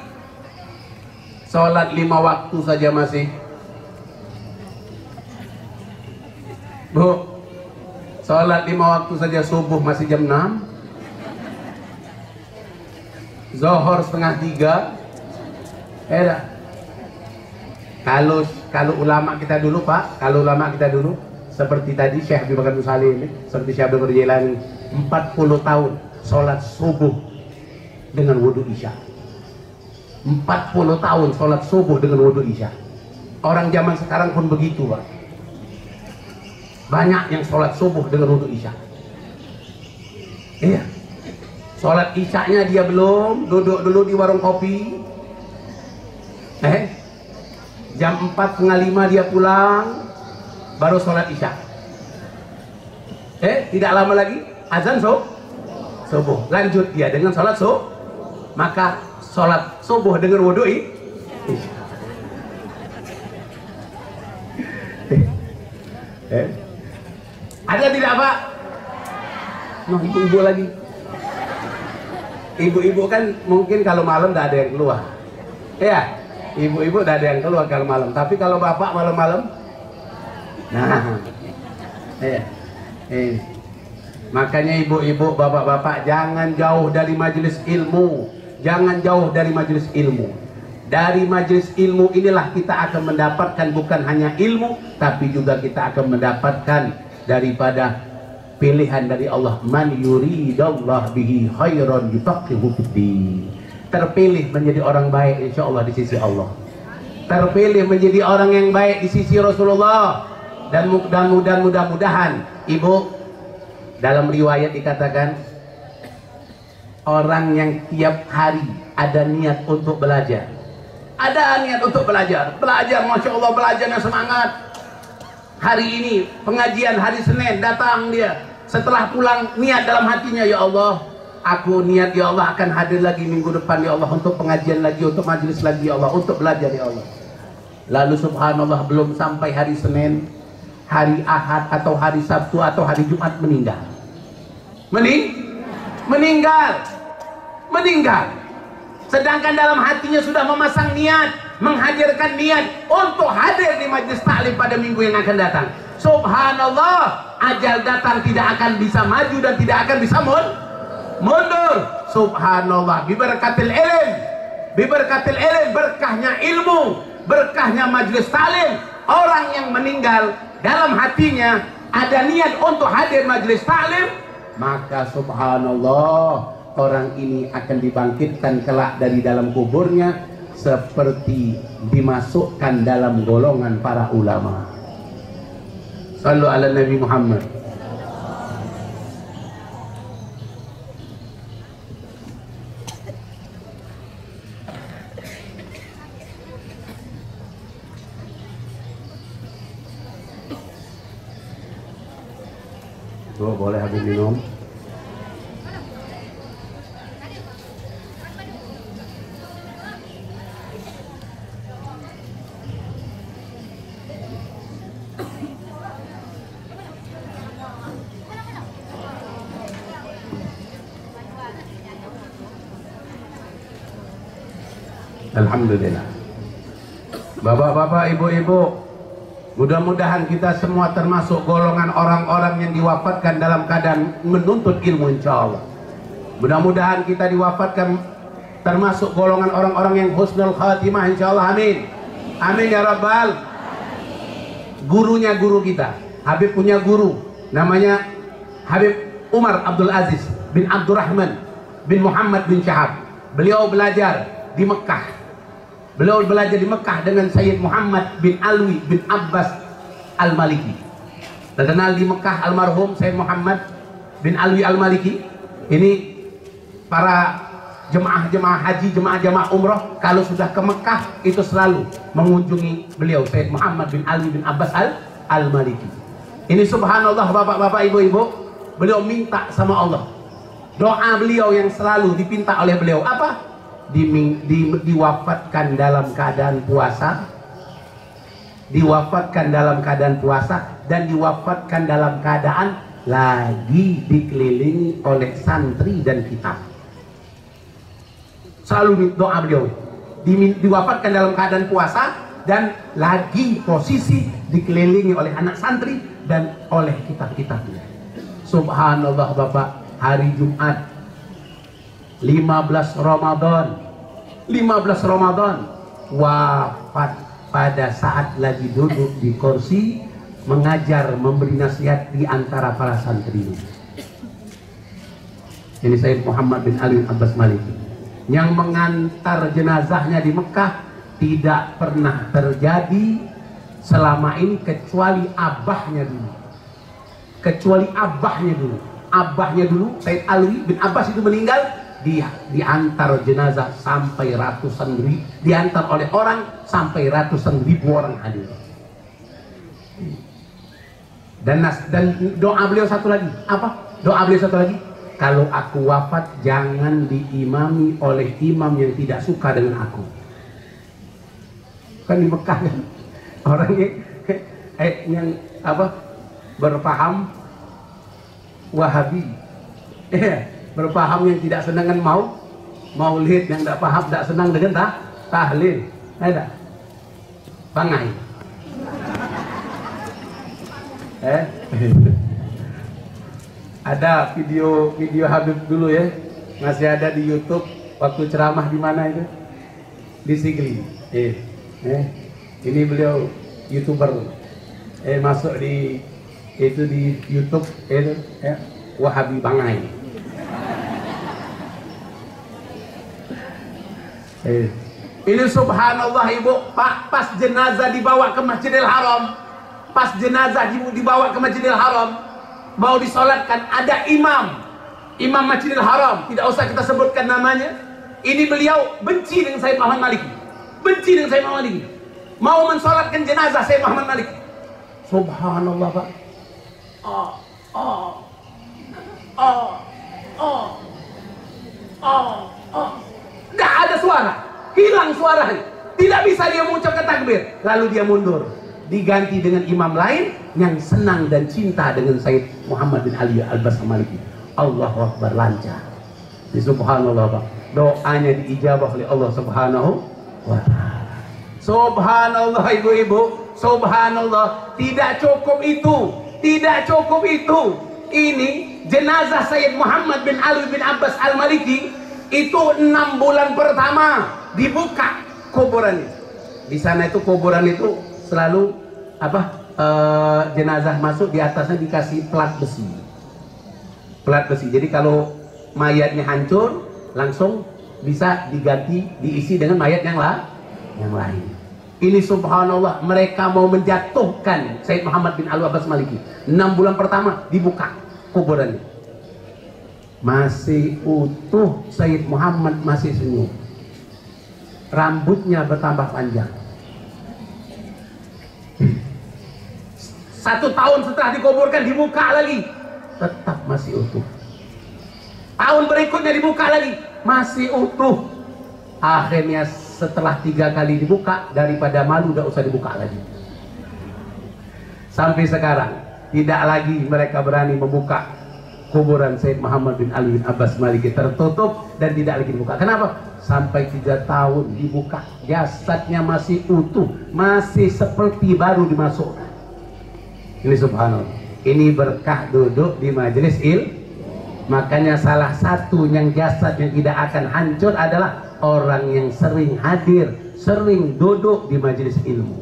Sholat 5 waktu saja masih. Bu, sholat 5 waktu saja subuh masih jam 6. Zohor setengah 3. Kalau ulama kita dulu Pak, kalau ulama kita dulu seperti tadi Syekh Habib Bakar Musali ini, seperti Syekh Abdul Qadir Jailani, 40 tahun sholat subuh dengan wudhu isya. 40 tahun sholat subuh dengan wudhu isya. Orang zaman sekarang pun begitu, Pak. Banyak yang sholat subuh dengan wudhu isya. Iya. Sholat isyanya dia belum, duduk dulu di warung kopi. Jam 4:45 dia pulang, baru sholat isya. Tidak lama lagi azan subuh. Lanjut dia dengan sholat subuh. Maka sholat subuh dengan wudhu isya. Ada tidak, Pak? Noh, ibu-ibu lagi. Ibu-ibu kan mungkin kalau malam tidak ada yang keluar. Ya, ibu-ibu tidak ada yang keluar kalau malam. Tapi kalau bapak malam-malam, nah, makanya ibu-ibu, bapak-bapak jangan jauh dari majelis ilmu. Jangan jauh dari majelis ilmu. Dari majelis ilmu inilah kita akan mendapatkan bukan hanya ilmu, tapi juga kita akan mendapatkan daripada pilihan dari Allah. Man yuridallah bihi khairan yufaqihu fiddin. Terpilih menjadi orang baik insya Allah di sisi Allah. Terpilih menjadi orang yang baik di sisi Rasulullah. Dan mudah-mudahan ibu, dalam riwayat dikatakan orang yang tiap hari ada niat untuk belajar. Ada niat untuk belajar. Belajar, Masya Allah, belajarnya semangat. Hari ini pengajian hari Senin datang dia. Setelah pulang niat dalam hatinya, ya Allah, aku niat ya Allah akan hadir lagi minggu depan ya Allah untuk pengajian lagi, untuk majelis lagi ya Allah, untuk belajar ya Allah. Lalu subhanallah belum sampai hari Senin, hari Ahad atau hari Sabtu atau hari Jumat meninggal. Meninggal. Sedangkan dalam hatinya sudah memasang niat, menghadirkan niat untuk hadir di majelis taklim pada minggu yang akan datang. Subhanallah, ajal datang tidak akan bisa maju dan tidak akan bisa mundur. Subhanallah, biberkatil ilm, berkahnya ilmu, berkahnya majelis taklim. Orang yang meninggal dalam hatinya ada niat untuk hadir majelis taklim, maka subhanallah, orang ini akan dibangkitkan kelak dari dalam kuburnya seperti dimasukkan dalam golongan para ulama. Sallu ala Nabi Muhammad. Tuh, boleh habis minum. Alhamdulillah. Bapak-bapak, ibu-ibu, mudah-mudahan kita semua termasuk golongan orang-orang yang diwafatkan dalam keadaan menuntut ilmu insya Allah. Mudah-mudahan kita diwafatkan termasuk golongan orang-orang yang husnul khatimah insya Allah. Amin. Amin ya Rabbal. Gurunya guru kita, Habib punya guru namanya Habib Umar Abdul Aziz bin Abdurrahman bin Muhammad bin Syahab. Beliau belajar di Mekah. Beliau belajar di Mekah dengan Sayyid Muhammad bin Alwi bin Abbas Al-Maliki. Terkenal di Mekah almarhum Sayyid Muhammad bin Alwi Al-Maliki. Ini para jemaah-jemaah haji, jemaah-jemaah umroh kalau sudah ke Mekah itu selalu mengunjungi beliau Sayyid Muhammad bin Alwi bin Abbas Al-Maliki. Ini subhanallah bapak-bapak, ibu-ibu, beliau minta sama Allah. Doa beliau yang selalu dipinta oleh beliau apa? Diwafatkan dalam keadaan puasa, diwafatkan dalam keadaan puasa, dan diwafatkan dalam keadaan lagi dikelilingi oleh santri dan kitab. Selalu doa beliau diwafatkan dalam keadaan puasa dan lagi posisi dikelilingi oleh anak santri dan oleh kitab-kitabnya. Subhanallah bapak, hari Jumat 15 Ramadan wafat pada saat lagi duduk di kursi mengajar, memberi nasihat di antara para santri. Ini Sayyid Muhammad bin Ali bin Abbas Maliki. Yang mengantar jenazahnya di Mekah tidak pernah terjadi selama ini kecuali abahnya dulu. Kecuali abahnya dulu. Abahnya dulu, Sayyid Ali bin Abbas itu meninggal, dia diantar jenazah sampai ratusan ribu, diantar oleh orang sampai ratusan ribu orang hadir. Dan doa beliau satu lagi, apa? Doa beliau satu lagi, kalau aku wafat jangan diimami oleh imam yang tidak suka dengan aku. Kan di Mekah kan orangnya yang apa berpaham Wahabi, berpaham yang tidak senang dengan maulid, yang tidak paham tidak senang dengan tahlil, ada bangai. Ada video Habib dulu ya, masih ada di YouTube waktu ceramah di mana itu, di Sigli. Ini beliau YouTuber, masuk di itu di YouTube itu Wahabi bangai. Ini subhanallah Ibu, pas jenazah dibawa ke Masjidil Haram, pas jenazah dibawa ke Masjidil Haram, mau disolatkan, ada imam Masjidil Haram, tidak usah kita sebutkan namanya. Ini beliau benci dengan Sayyid Muhammad Maliki, benci dengan Sayyid Muhammad Maliki, mau mensolatkan jenazah Sayyid Muhammad Maliki. Subhanallah Pak. Nggak ada suara, hilang suaranya, tidak bisa dia mengucapkan takbir, lalu dia mundur, diganti dengan imam lain yang senang dan cinta dengan Sayyid Muhammad bin Ali Al-Abbas Maliki. Allahu Akbar, lancar. Subhanallah Pak, doanya diijabah oleh Allah Subhanahu wa ta'ala. Subhanallah ibu-ibu, subhanallah. Tidak cukup itu, tidak cukup itu. Ini jenazah Sayyid Muhammad bin Ali bin Abbas Al-Maliki itu 6 bulan pertama dibuka kuburan. Di sana itu kuburan itu selalu jenazah masuk, di atasnya dikasih plat besi. Plat besi. Jadi kalau mayatnya hancur langsung bisa diganti, diisi dengan mayat yang lain. Ini subhanallah, mereka mau menjatuhkan Sayyid Muhammad bin Ali Abbas Maliki. 6 bulan pertama dibuka kuburannya, masih utuh. Sayyid Muhammad masih senyum, rambutnya bertambah panjang. 1 tahun setelah dikuburkan dibuka lagi, tetap masih utuh. Tahun berikutnya dibuka lagi, masih utuh. Akhirnya setelah 3 kali dibuka, daripada malu udah usah dibuka lagi. Sampai sekarang tidak lagi mereka berani membuka kuburan Sayyid Muhammad bin Ali bin Abbas Maliki, tertutup dan tidak lagi dibuka. Kenapa? Sampai 3 tahun dibuka, jasadnya masih utuh, masih seperti baru dimasukkan. Ini subhanallah, ini berkah duduk di majelis ilmu. Makanya salah satu yang jasad yang tidak akan hancur adalah orang yang sering hadir, sering duduk di majelis ilmu.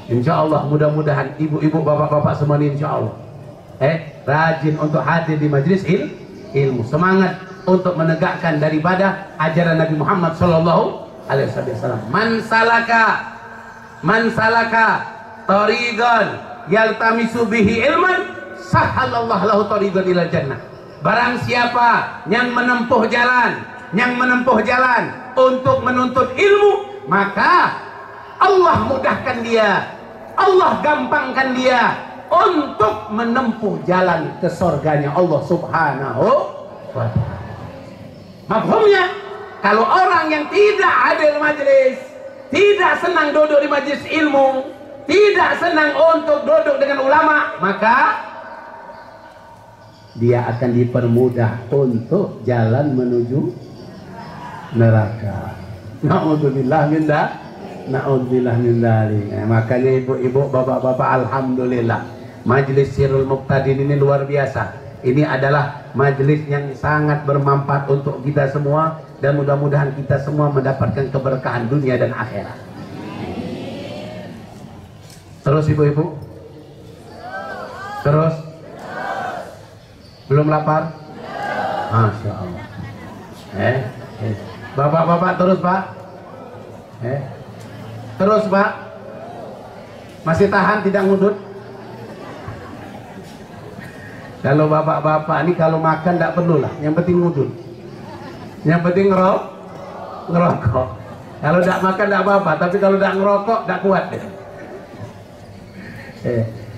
Insya Allah, mudah-mudahan ibu-ibu, bapak-bapak semua ini insya Allah rajin untuk hadir di majelis ilmu. Semangat untuk menegakkan daripada ajaran Nabi Muhammad Sallallahu Alaihi Wasallam. Man salaka tariqan yaltamisu bihi ilman, sahalallahu lahu tariqan ilal jannah. Barang siapa yang menempuh jalan untuk menuntut ilmu, maka Allah mudahkan dia, Allah gampangkan dia untuk menempuh jalan ke surganya Allah Subhanahu wa ta'ala. Mafhumnya, kalau orang yang tidak hadir majelis, tidak senang duduk di majelis ilmu, tidak senang untuk duduk dengan ulama, maka dia akan dipermudah untuk jalan menuju neraka. Na'udzubillah min dzalik. Makanya ibu-ibu, bapak-bapak, alhamdulillah, majelis Sirrul Muqtadin ini luar biasa. Ini adalah majelis yang sangat bermanfaat untuk kita semua, dan mudah-mudahan kita semua mendapatkan keberkahan dunia dan akhirat. Terus ibu-ibu, terus Belum lapar? Masya Allah. Bapak-bapak terus Pak. Terus Pak. Masih tahan tidak ngudut? Kalau bapak-bapak ini kalau makan tidak perlu lah, yang penting ngudut. Yang penting ngerokok. Kalau tidak makan tidak apa-apa, tapi kalau tidak ngerokok tidak kuat.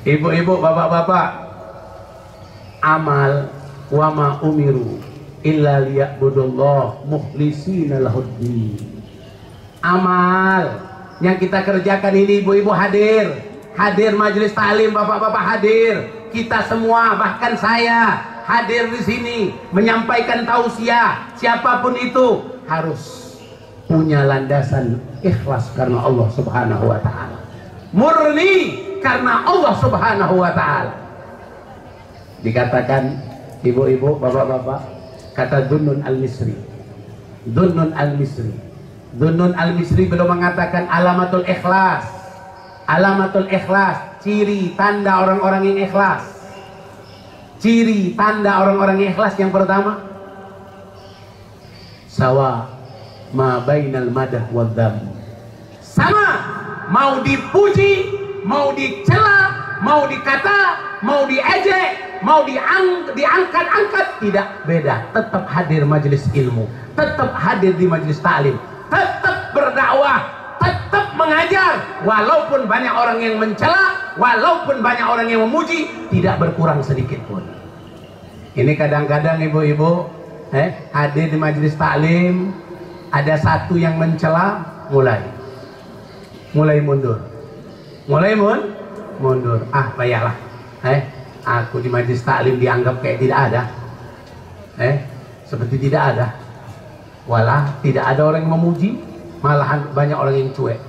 Ibu-ibu, bapak-bapak, amal wa ma umiru illa liya'budullah mukhlishina lahuddin. Amal yang kita kerjakan ini, ibu-ibu hadir majelis taklim, bapak-bapak hadir, kita semua bahkan saya hadir di sini menyampaikan tausiah. Siapapun itu harus punya landasan ikhlas karena Allah Subhanahu wa taala. Murni karena Allah Subhanahu wa taala. Dikatakan ibu-ibu, bapak-bapak, kata Dhunnun al-Misri. Dhunnun al-Misri belum mengatakan alamatul ikhlas. Alamatul ikhlas, ciri tanda orang-orang yang ikhlas. Ciri tanda orang-orang yang ikhlas yang pertama, sawa ma bainal madah wadzam. Sama, mau dipuji, mau dicela, mau dikata, mau diejek, mau diangkat-angkat, tidak beda. Tetap hadir majelis ilmu, tetap hadir di majelis taklim, tetap berdakwah, tetap mengajar, walaupun banyak orang yang mencela, walaupun banyak orang yang memuji, tidak berkurang sedikit pun. Ini kadang-kadang ibu-ibu hadir di majelis taklim, ada satu yang mencela, mulai mundur, mundur. Ah, bayalah, aku di majelis taklim dianggap kayak tidak ada, seperti tidak ada. Walah, tidak ada orang yang memuji, malahan banyak orang yang cuek.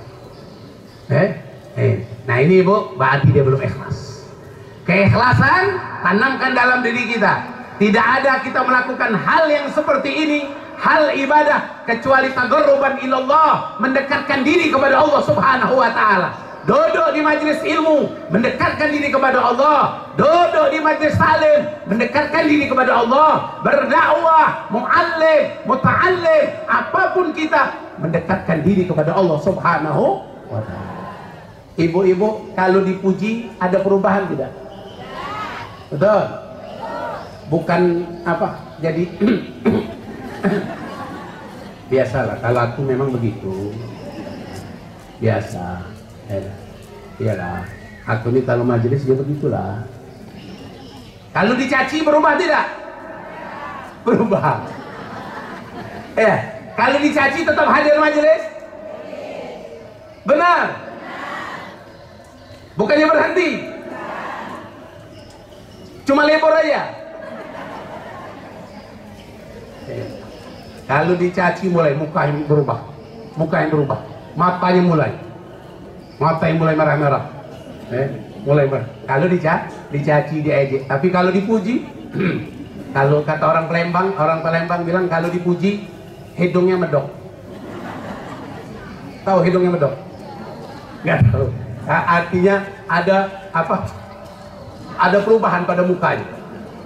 Nah ini ibu, berarti dia belum ikhlas. Keikhlasan tanamkan dalam diri kita. Tidak ada kita melakukan hal yang seperti ini, hal ibadah, kecuali tagarruban ilallah, mendekatkan diri kepada Allah Subhanahu wa taala. Duduk di majelis ilmu, mendekatkan diri kepada Allah. Duduk di majelis taklim, mendekatkan diri kepada Allah. Berdakwah, muallim, muta'allim, apapun kita, mendekatkan diri kepada Allah Subhanahu wa ta'ala. Ibu-ibu, kalau dipuji ada perubahan tidak? Betul? Bukan apa? Jadi biasalah, kalau aku memang begitu. Biasa. Iyalah, aku ini kalau majelis dia begitulah. Kalau dicaci berubah tidak? Berubah. Kalau dicaci tetap hadir majelis? Benar? Bukannya berhenti? Cuma lebor aja? Kalau dicaci mulai muka yang berubah, matanya mulai merah-merah, mulai merah. Kalau dicaci diejek, tapi kalau dipuji, kalau kata orang Palembang bilang kalau dipuji hidungnya medok. Tahu hidungnya medok? Nggak tahu. Artinya ada apa? Ada perubahan pada mukanya.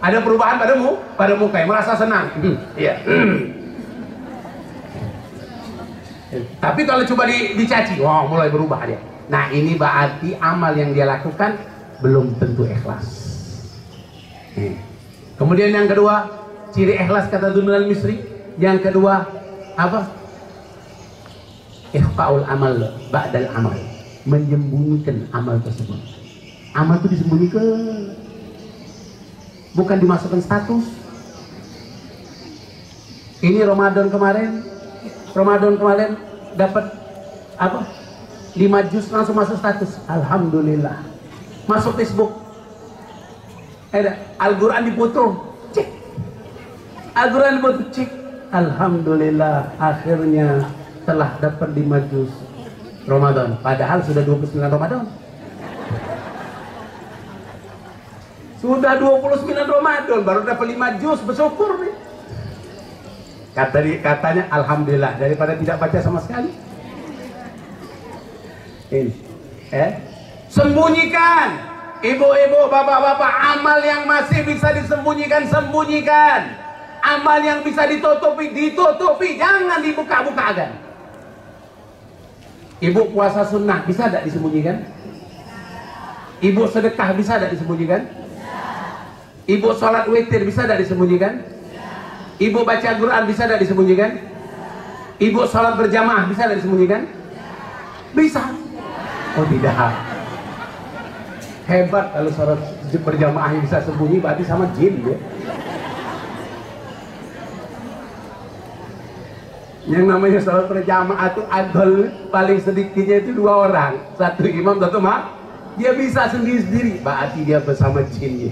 Ada perubahan pada mukanya, merasa senang. Iya. Tapi kalau coba dicaci, wah mulai berubah dia. Nah ini berarti amal yang dia lakukan belum tentu ikhlas. Kemudian yang kedua, ciri ikhlas kata Dhunnun al-Misri. Yang kedua apa? Ikhfaul amal ba'dal amal, menyembunyikan amal tersebut. Amal itu disembunyikan, bukan dimasukkan status. Ini Ramadan kemarin dapat apa? 5 juz langsung masuk status. Alhamdulillah. Masuk Facebook. Ada Al-Quran dipoto. Cek. Al-Quran dipoto. Cek. Alhamdulillah. Akhirnya telah dapat 5 juz Ramadan. Padahal sudah 29 Ramadan. Sudah 29 Ramadan baru dapat 5 juz, bersyukur nih. Katanya alhamdulillah daripada tidak baca sama sekali. Ini. Sembunyikan Ibu-ibu, bapak-bapak, amal yang masih bisa disembunyikan, sembunyikan. Amal yang bisa ditutupi, ditutupi. Jangan dibuka-bukakan. Ibu puasa sunnah, bisa tidak disembunyikan? Ibu sedekah, bisa tidak disembunyikan? Ibu sholat witir, bisa tidak disembunyikan? Ibu baca Quran, bisa tidak disembunyikan? Ibu sholat berjamaah, bisa tidak disembunyikan? Bisa. Oh tidak. Hebat kalau sholat berjamaah yang bisa sembunyi, berarti sama jin ya. Yang namanya sholat berjamaah itu adol paling sedikitnya itu 2 orang, 1 imam 1 mak. Dia bisa sendiri-sendiri, berarti dia bersama jin ya.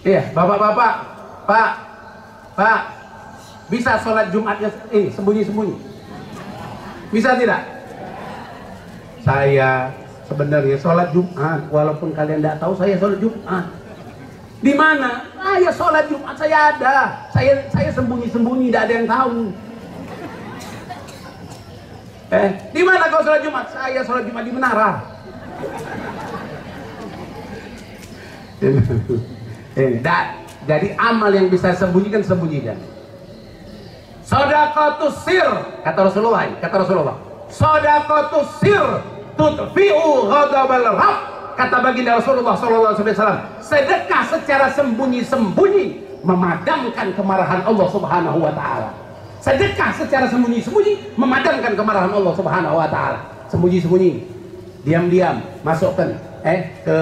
Iya, bapak-bapak, pak, bisa sholat Jumatnya sembunyi-sembunyi? Bisa tidak? Saya sebenarnya sholat Jumat, walaupun kalian tidak tahu saya sholat Jumat. Di mana? Saya sholat Jumat, saya ada. Saya sembunyi-sembunyi, tidak ada yang tahu. Di mana kau sholat Jumat? Saya sholat Jumat di menara. Jadi amal yang bisa sembunyikan, sembunyikan. Shadaqatus sir, kata Rasulullah. Shadaqatus sir tudfi'u ghadabal rabb, kata baginda Rasulullah sallallahu alaihi wasallam. Sedekah secara sembunyi-sembunyi memadamkan kemarahan Allah Subhanahu wa taala. Sedekah secara sembunyi-sembunyi memadamkan kemarahan Allah Subhanahu wa taala. Sembunyi-sembunyi, diam-diam masukkan ke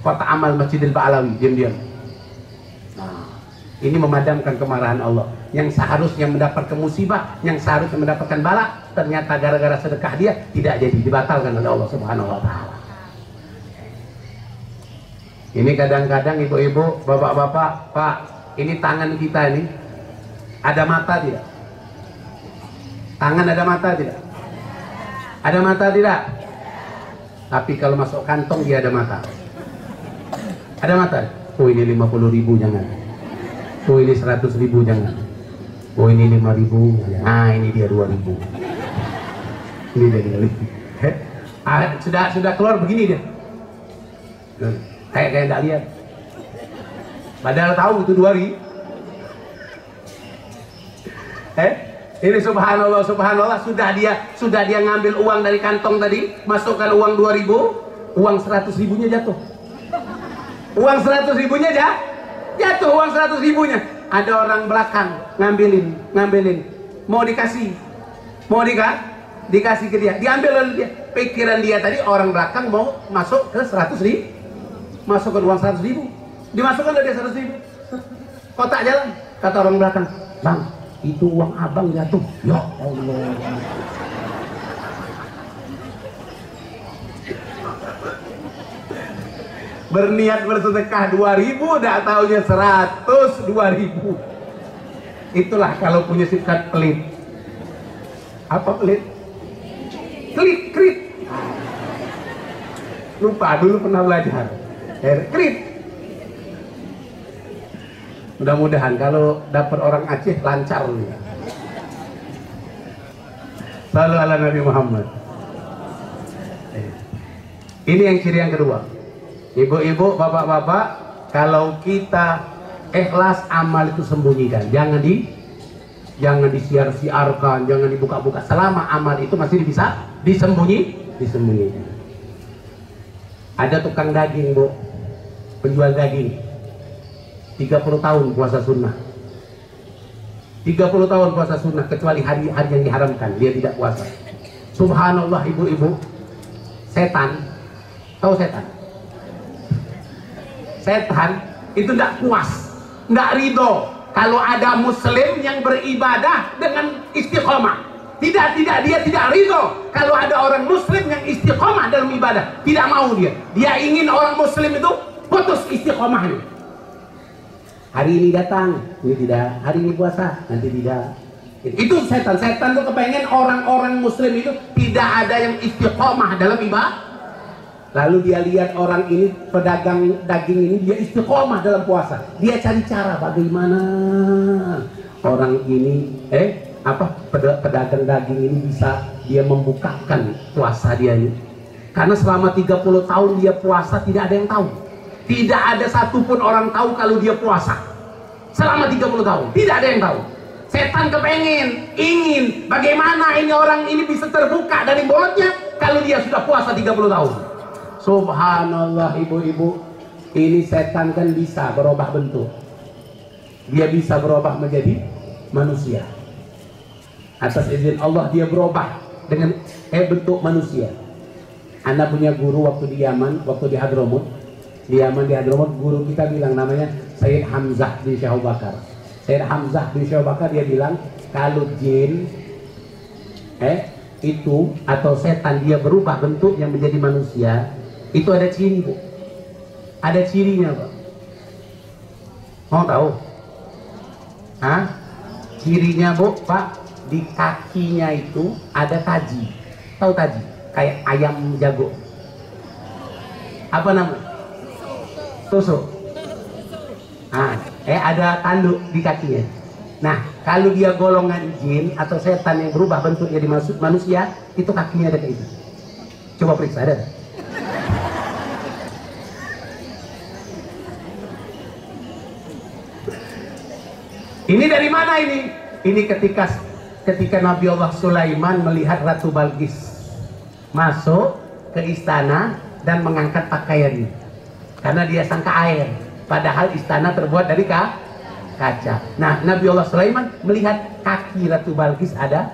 kotak amal Masjidil Ba'alawi, diam-diam. Nah, ini memadamkan kemarahan Allah. Yang seharusnya mendapatkan musibah, yang seharusnya mendapatkan bala, ternyata gara-gara sedekah dia tidak jadi, dibatalkan oleh Allah Subhanahu wa taala. Ini kadang-kadang ibu-ibu, bapak-bapak, Pak, ini tangan kita ini ada mata tidak? Tangan ada mata tidak? Ada mata tidak? Tapi kalau masuk kantong dia ada mata. Ada mata? Oh ini 50.000 jangan. Oh ini 100.000 jangan. Oh ini 5.000. Nah ini dia 2.000. Ini dia. Sudah keluar begini dia. Kayak tidak lihat. Padahal tahu itu 2.000. Ini subhanallah, sudah dia ngambil uang dari kantong tadi, masukkan uang 2.000, uang 100.000-nya jatuh. Uang 100.000-nya jatuh, uang 100.000-nya. Ada orang belakang ngambilin. Mau dikasih ke dia, diambil oleh dia. Pikiran dia tadi orang belakang mau masuk ke 100.000, masukkan uang 100.000, dimasukkan oleh dia 100.000. Kotak jalan, kata orang belakang, bang, itu uang abang jatuh. Ya Allah. Berniat bersedekah 2.000, tidak taunya 100, 2.000. Itulah kalau punya sifat pelit. Apa pelit? Krit. Lupa, dulu pernah belajar. Krit. Mudah-mudahan kalau dapat orang Aceh lancar. Shallu ala Nabi Muhammad. Ini yang ciri yang kedua. Ibu-ibu, bapak-bapak, kalau kita ikhlas, amal itu sembunyikan. Jangan disiar-siarkan, jangan dibuka-buka. Selama amal itu masih bisa disembunyikan. Ada tukang daging, Bu, penjual daging. 30 tahun puasa sunnah. 30 tahun puasa sunnah, kecuali hari-hari yang diharamkan dia tidak puasa. Subhanallah, ibu-ibu, setan, tahu setan? Setan itu tidak puas, tidak ridho kalau ada muslim yang beribadah dengan istiqomah. Dia tidak ridho kalau ada orang muslim yang istiqomah dalam ibadah. Tidak mau dia ingin orang muslim itu putus istiqomahnya. Hari ini datang, ini tidak. Hari ini puasa, nanti tidak. Itu setan itu kepengen orang-orang muslim itu tidak ada yang istiqomah dalam ibadah. Lalu dia lihat orang ini, pedagang daging ini, dia istiqomah dalam puasa. Dia cari cara bagaimana orang ini, pedagang daging ini bisa dia membukakan puasa dia ini. Karena selama 30 tahun dia puasa tidak ada yang tahu. Tidak ada satupun orang tahu kalau dia puasa. Selama 30 tahun tidak ada yang tahu. Setan kepengen, ingin bagaimana ini orang ini bisa terbuka dari mulutnya kalau dia sudah puasa 30 tahun. Subhanallah ibu-ibu, ini setan kan bisa berubah bentuk. Dia bisa berubah menjadi manusia. Atas izin Allah dia berubah dengan bentuk manusia. Anda punya guru waktu di Yaman, waktu di Hadramut. Di Yaman, di Hadramut, guru kita bilang namanya Sayyid Hamzah bin Syekh Abu Bakar. Sayyid Hamzah bin Syekh Abu Bakar dia bilang kalau jin itu atau setan dia berubah bentuknya menjadi manusia, itu ada ciri, Bu. Ada cirinya, Pak. Mau tahu? Hah? Cirinya, Bu, Pak, di kakinya itu ada taji. Tahu taji? Kayak ayam jago. Apa namanya? Tusuk. Ada tanduk di kakinya. Nah, kalau dia golongan jin atau setan yang berubah bentuknya di manusia, itu kakinya ada kayak itu. Coba periksa, ada. Ini dari mana ini? Ini ketika Nabi Allah Sulaiman melihat Ratu Balqis masuk ke istana dan mengangkat pakaiannya. Karena dia sangka air. Padahal istana terbuat dari kaca. Nah, Nabi Allah Sulaiman melihat kaki Ratu Balqis ada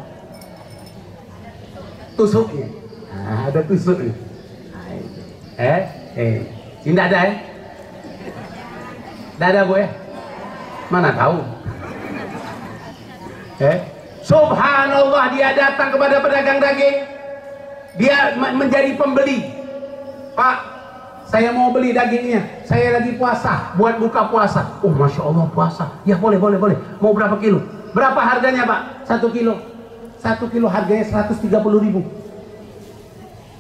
tusuknya. Nah, ada tusuknya. Tidak ada ya? Tidak ada, Bu ya? Mana tahu? Subhanallah, dia datang kepada pedagang daging. Dia menjadi pembeli. Pak, saya mau beli dagingnya. Saya lagi puasa, buat buka puasa. Oh, Masya Allah puasa. Ya boleh. Mau berapa kilo? Berapa harganya, Pak? 1 kilo. 1 kilo harganya 130.000.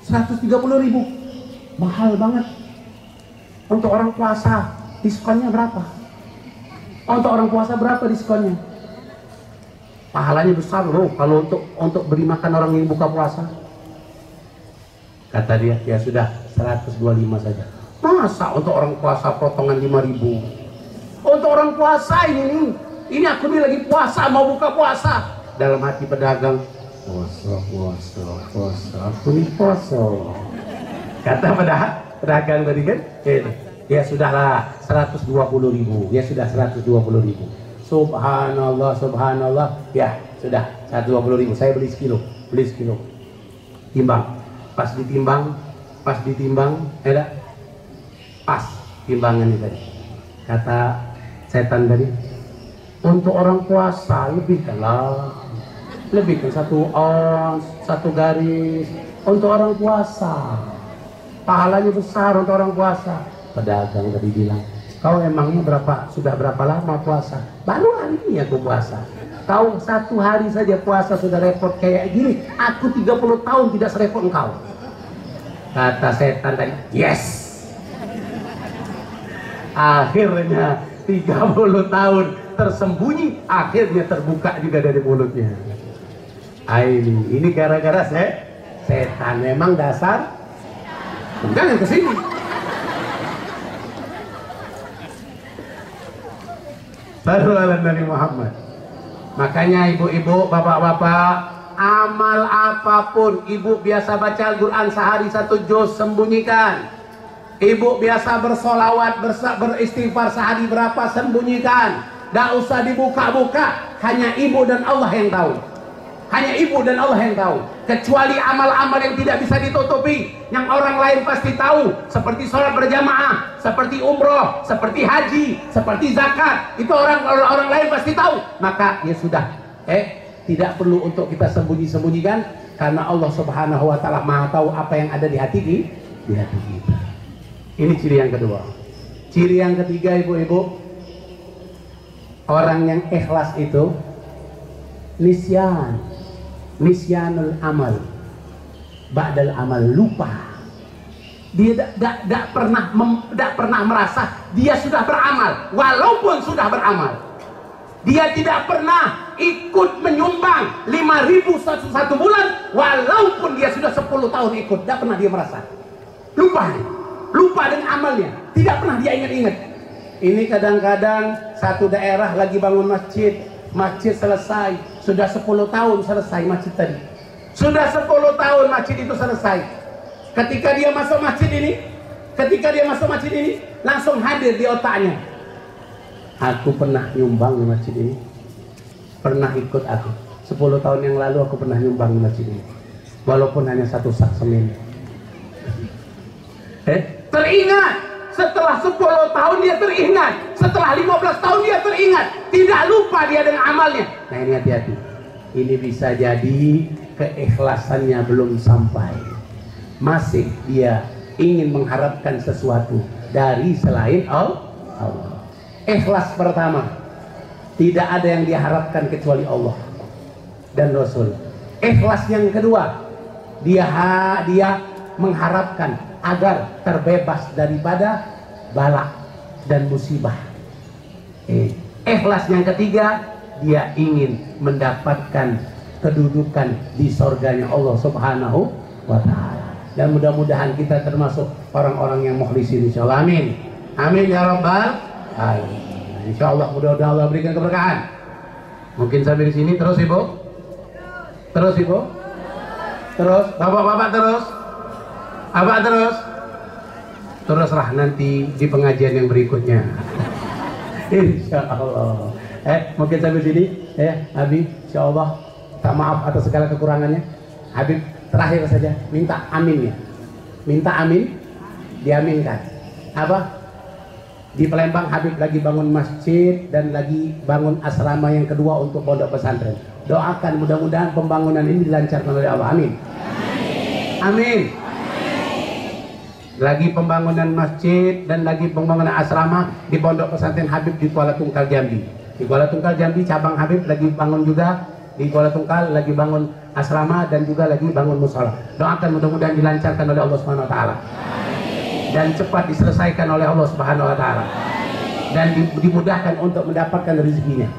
130.000. Mahal banget. Untuk orang puasa, diskonnya berapa? Untuk orang puasa berapa diskonnya? Pahalanya besar loh kalau untuk beri makan orang yang buka puasa. Kata dia, ya sudah 125 saja. Masa untuk orang puasa potongan 5.000? Untuk orang puasa ini aku nih lagi puasa, mau buka puasa. Dalam hati pedagang, puasa, aku nih puasa. Kata pedagang tadi kan, ya sudahlah 120.000. Ya sudah 120.000. Subhanallah, ya sudah 120.000. Saya beli sekilo. Timbang, pas ditimbang, pas timbangan tadi. Kata setan tadi, untuk orang puasa lebihkan 1 ons, 1 garis. Untuk orang puasa, pahalanya besar untuk orang puasa. Pedagang tadi bilang, kau emangnya sudah berapa lama puasa? Baru hari ini aku puasa. Kau 1 hari saja puasa sudah repot kayak gini. Aku 30 tahun tidak serepot engkau. Kata setan tadi, yes. Akhirnya 30 tahun tersembunyi, akhirnya terbuka juga dari mulutnya. Ini gara-gara setan. Memang dasar. Jangan kesini. Sallu ala Nabi Muhammad. Makanya ibu-ibu, bapak-bapak, amal apapun, ibu biasa baca Al-Quran sehari 1 juz, sembunyikan. Ibu biasa bersolawat, beristighfar sehari berapa, sembunyikan. Tidak usah dibuka-buka, hanya ibu dan Allah yang tahu. Hanya ibu dan Allah yang tahu. Kecuali amal-amal yang tidak bisa ditutupi, yang orang lain pasti tahu, seperti sholat berjamaah, seperti umroh, seperti haji, seperti zakat. Itu orang lain pasti tahu. Maka ya sudah, tidak perlu untuk kita sembunyi-sembunyikan, karena Allah Subhanahu wa Ta'ala Maha tahu apa yang ada di hati kita. Ini ciri yang kedua. Ciri yang ketiga, ibu-ibu, orang yang ikhlas itu nisyanul amal, ba'dal amal, lupa. Dia tidak pernah merasa dia sudah beramal walaupun sudah beramal. Dia tidak pernah ikut menyumbang 5.000 satu bulan, walaupun dia sudah 10 tahun ikut. Tidak pernah dia merasa lupa dengan amalnya, tidak pernah dia ingat-ingat. Ini kadang-kadang satu daerah lagi bangun masjid selesai, sudah 10 tahun selesai masjid tadi, sudah 10 tahun masjid itu selesai. Ketika dia masuk masjid ini, langsung hadir di otaknya, aku pernah nyumbang di masjid ini, pernah ikut aku 10 tahun yang lalu, aku pernah nyumbang di masjid ini, walaupun hanya 1 sak semen. Teringat. Setelah 10 tahun dia teringat, setelah 15 tahun dia teringat, tidak lupa dia dengan amalnya. Nah, ini hati-hati, ini bisa jadi keikhlasannya belum sampai, masih dia ingin mengharapkan sesuatu dari selain Allah. Ikhlas pertama, tidak ada yang diharapkan kecuali Allah dan Rasul. Ikhlas yang kedua, dia mengharapkan agar terbebas daripada bala dan musibah. Ikhlas yang ketiga, dia ingin mendapatkan kedudukan di surganya Allah Subhanahu wa ta'ala. Dan mudah-mudahan kita termasuk orang-orang yang mukhlisin, insyaallah. Amin. Amin ya rabbal alamin. Insyaallah mudah-mudahan Allah berikan keberkahan. Mungkin sampai di sini. Terus Ibu? Terus Ibu? Terus Bapak-bapak terus? Apa terus? Teruslah nanti di pengajian yang berikutnya. Insya Allah. Mungkin sampai sini, Habib. Insya Allah. Tak maaf atas segala kekurangannya. Habib terakhir saja, minta amin ya. Minta amin, diaminkan. Apa? Di Palembang Habib lagi bangun masjid dan lagi bangun asrama yang kedua untuk pondok pesantren. Doakan mudah-mudahan pembangunan ini dilancarkan oleh Allah. Amin. Amin. Lagi pembangunan masjid dan lagi pembangunan asrama di pondok pesantren Habib di Kuala Tungkal Jambi. Di Kuala Tungkal Jambi cabang Habib lagi bangun juga, di Kuala Tungkal lagi bangun asrama dan juga lagi bangun mushola. Doakan mudah-mudahan dilancarkan oleh Allah Subhanahu wa taala. Dan cepat diselesaikan oleh Allah Subhanahu wa taala. Dan dimudahkan untuk mendapatkan rezekinya.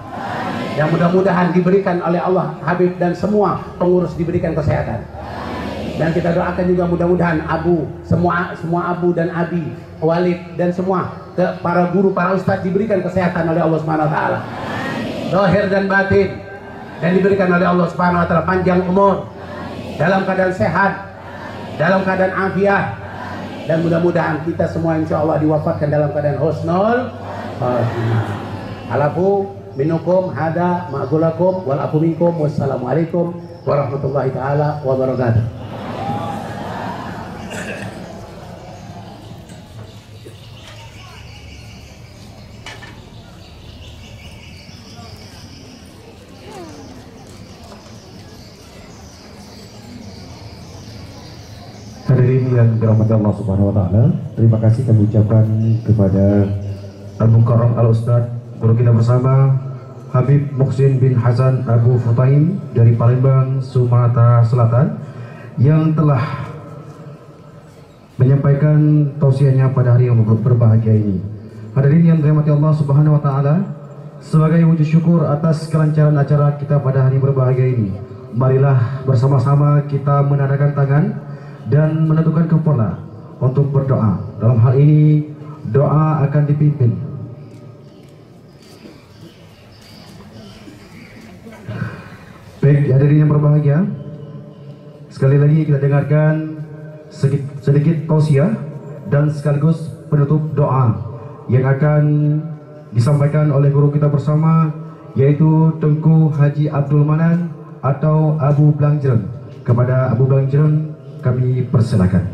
Dan mudah-mudahan diberikan oleh Allah Habib dan semua pengurus diberikan kesehatan. Dan kita doakan juga mudah-mudahan semua abu dan abi, walid dan semua para guru, para ustadz diberikan kesehatan oleh Allah Subhanahu wa taala. Zahir dan batin, dan diberikan oleh Allah Subhanahu wa taala panjang umur, dalam keadaan sehat, dalam keadaan afiat, dan mudah-mudahan kita semua insya Allah diwafatkan dalam keadaan husnul khatimah. Alafu minukum hada ma'gulakum wal afu minkum. Wassalamualaikum warahmatullahi taala wabarakatuh. Hadirin yang dirahmati Allah Subhanahu wa taala, terima kasih kami ucapkan kepada Al-Mukarram Al-Ustadz guru kita bersama Habib Muhsin bin Hasan Abu Futaim dari Palembang, Sumatera Selatan, yang telah menyampaikan tausiahnya pada hari yang berbahagia ini. Hadirin yang dirahmati Allah Subhanahu wa taala, sebagai wujud syukur atas kelancaran acara kita pada hari berbahagia ini, marilah bersama-sama kita menadahkan tangan dan menentukan kepala untuk berdoa. Dalam hal ini doa akan dipimpin baik hadirin yang berbahagia. Sekali lagi kita dengarkan sedikit tausiah dan sekaligus penutup doa yang akan disampaikan oleh guru kita bersama, yaitu Tengku Haji Abdul Manan atau Abu Blangjreng. Kepada Abu Blangjreng kami persilakan.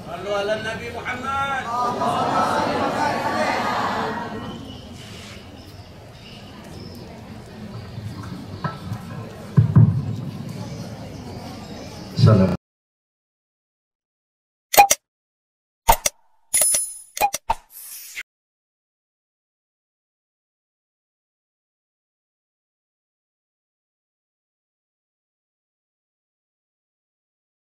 Sallu ala Nabi Muhammad. Salam.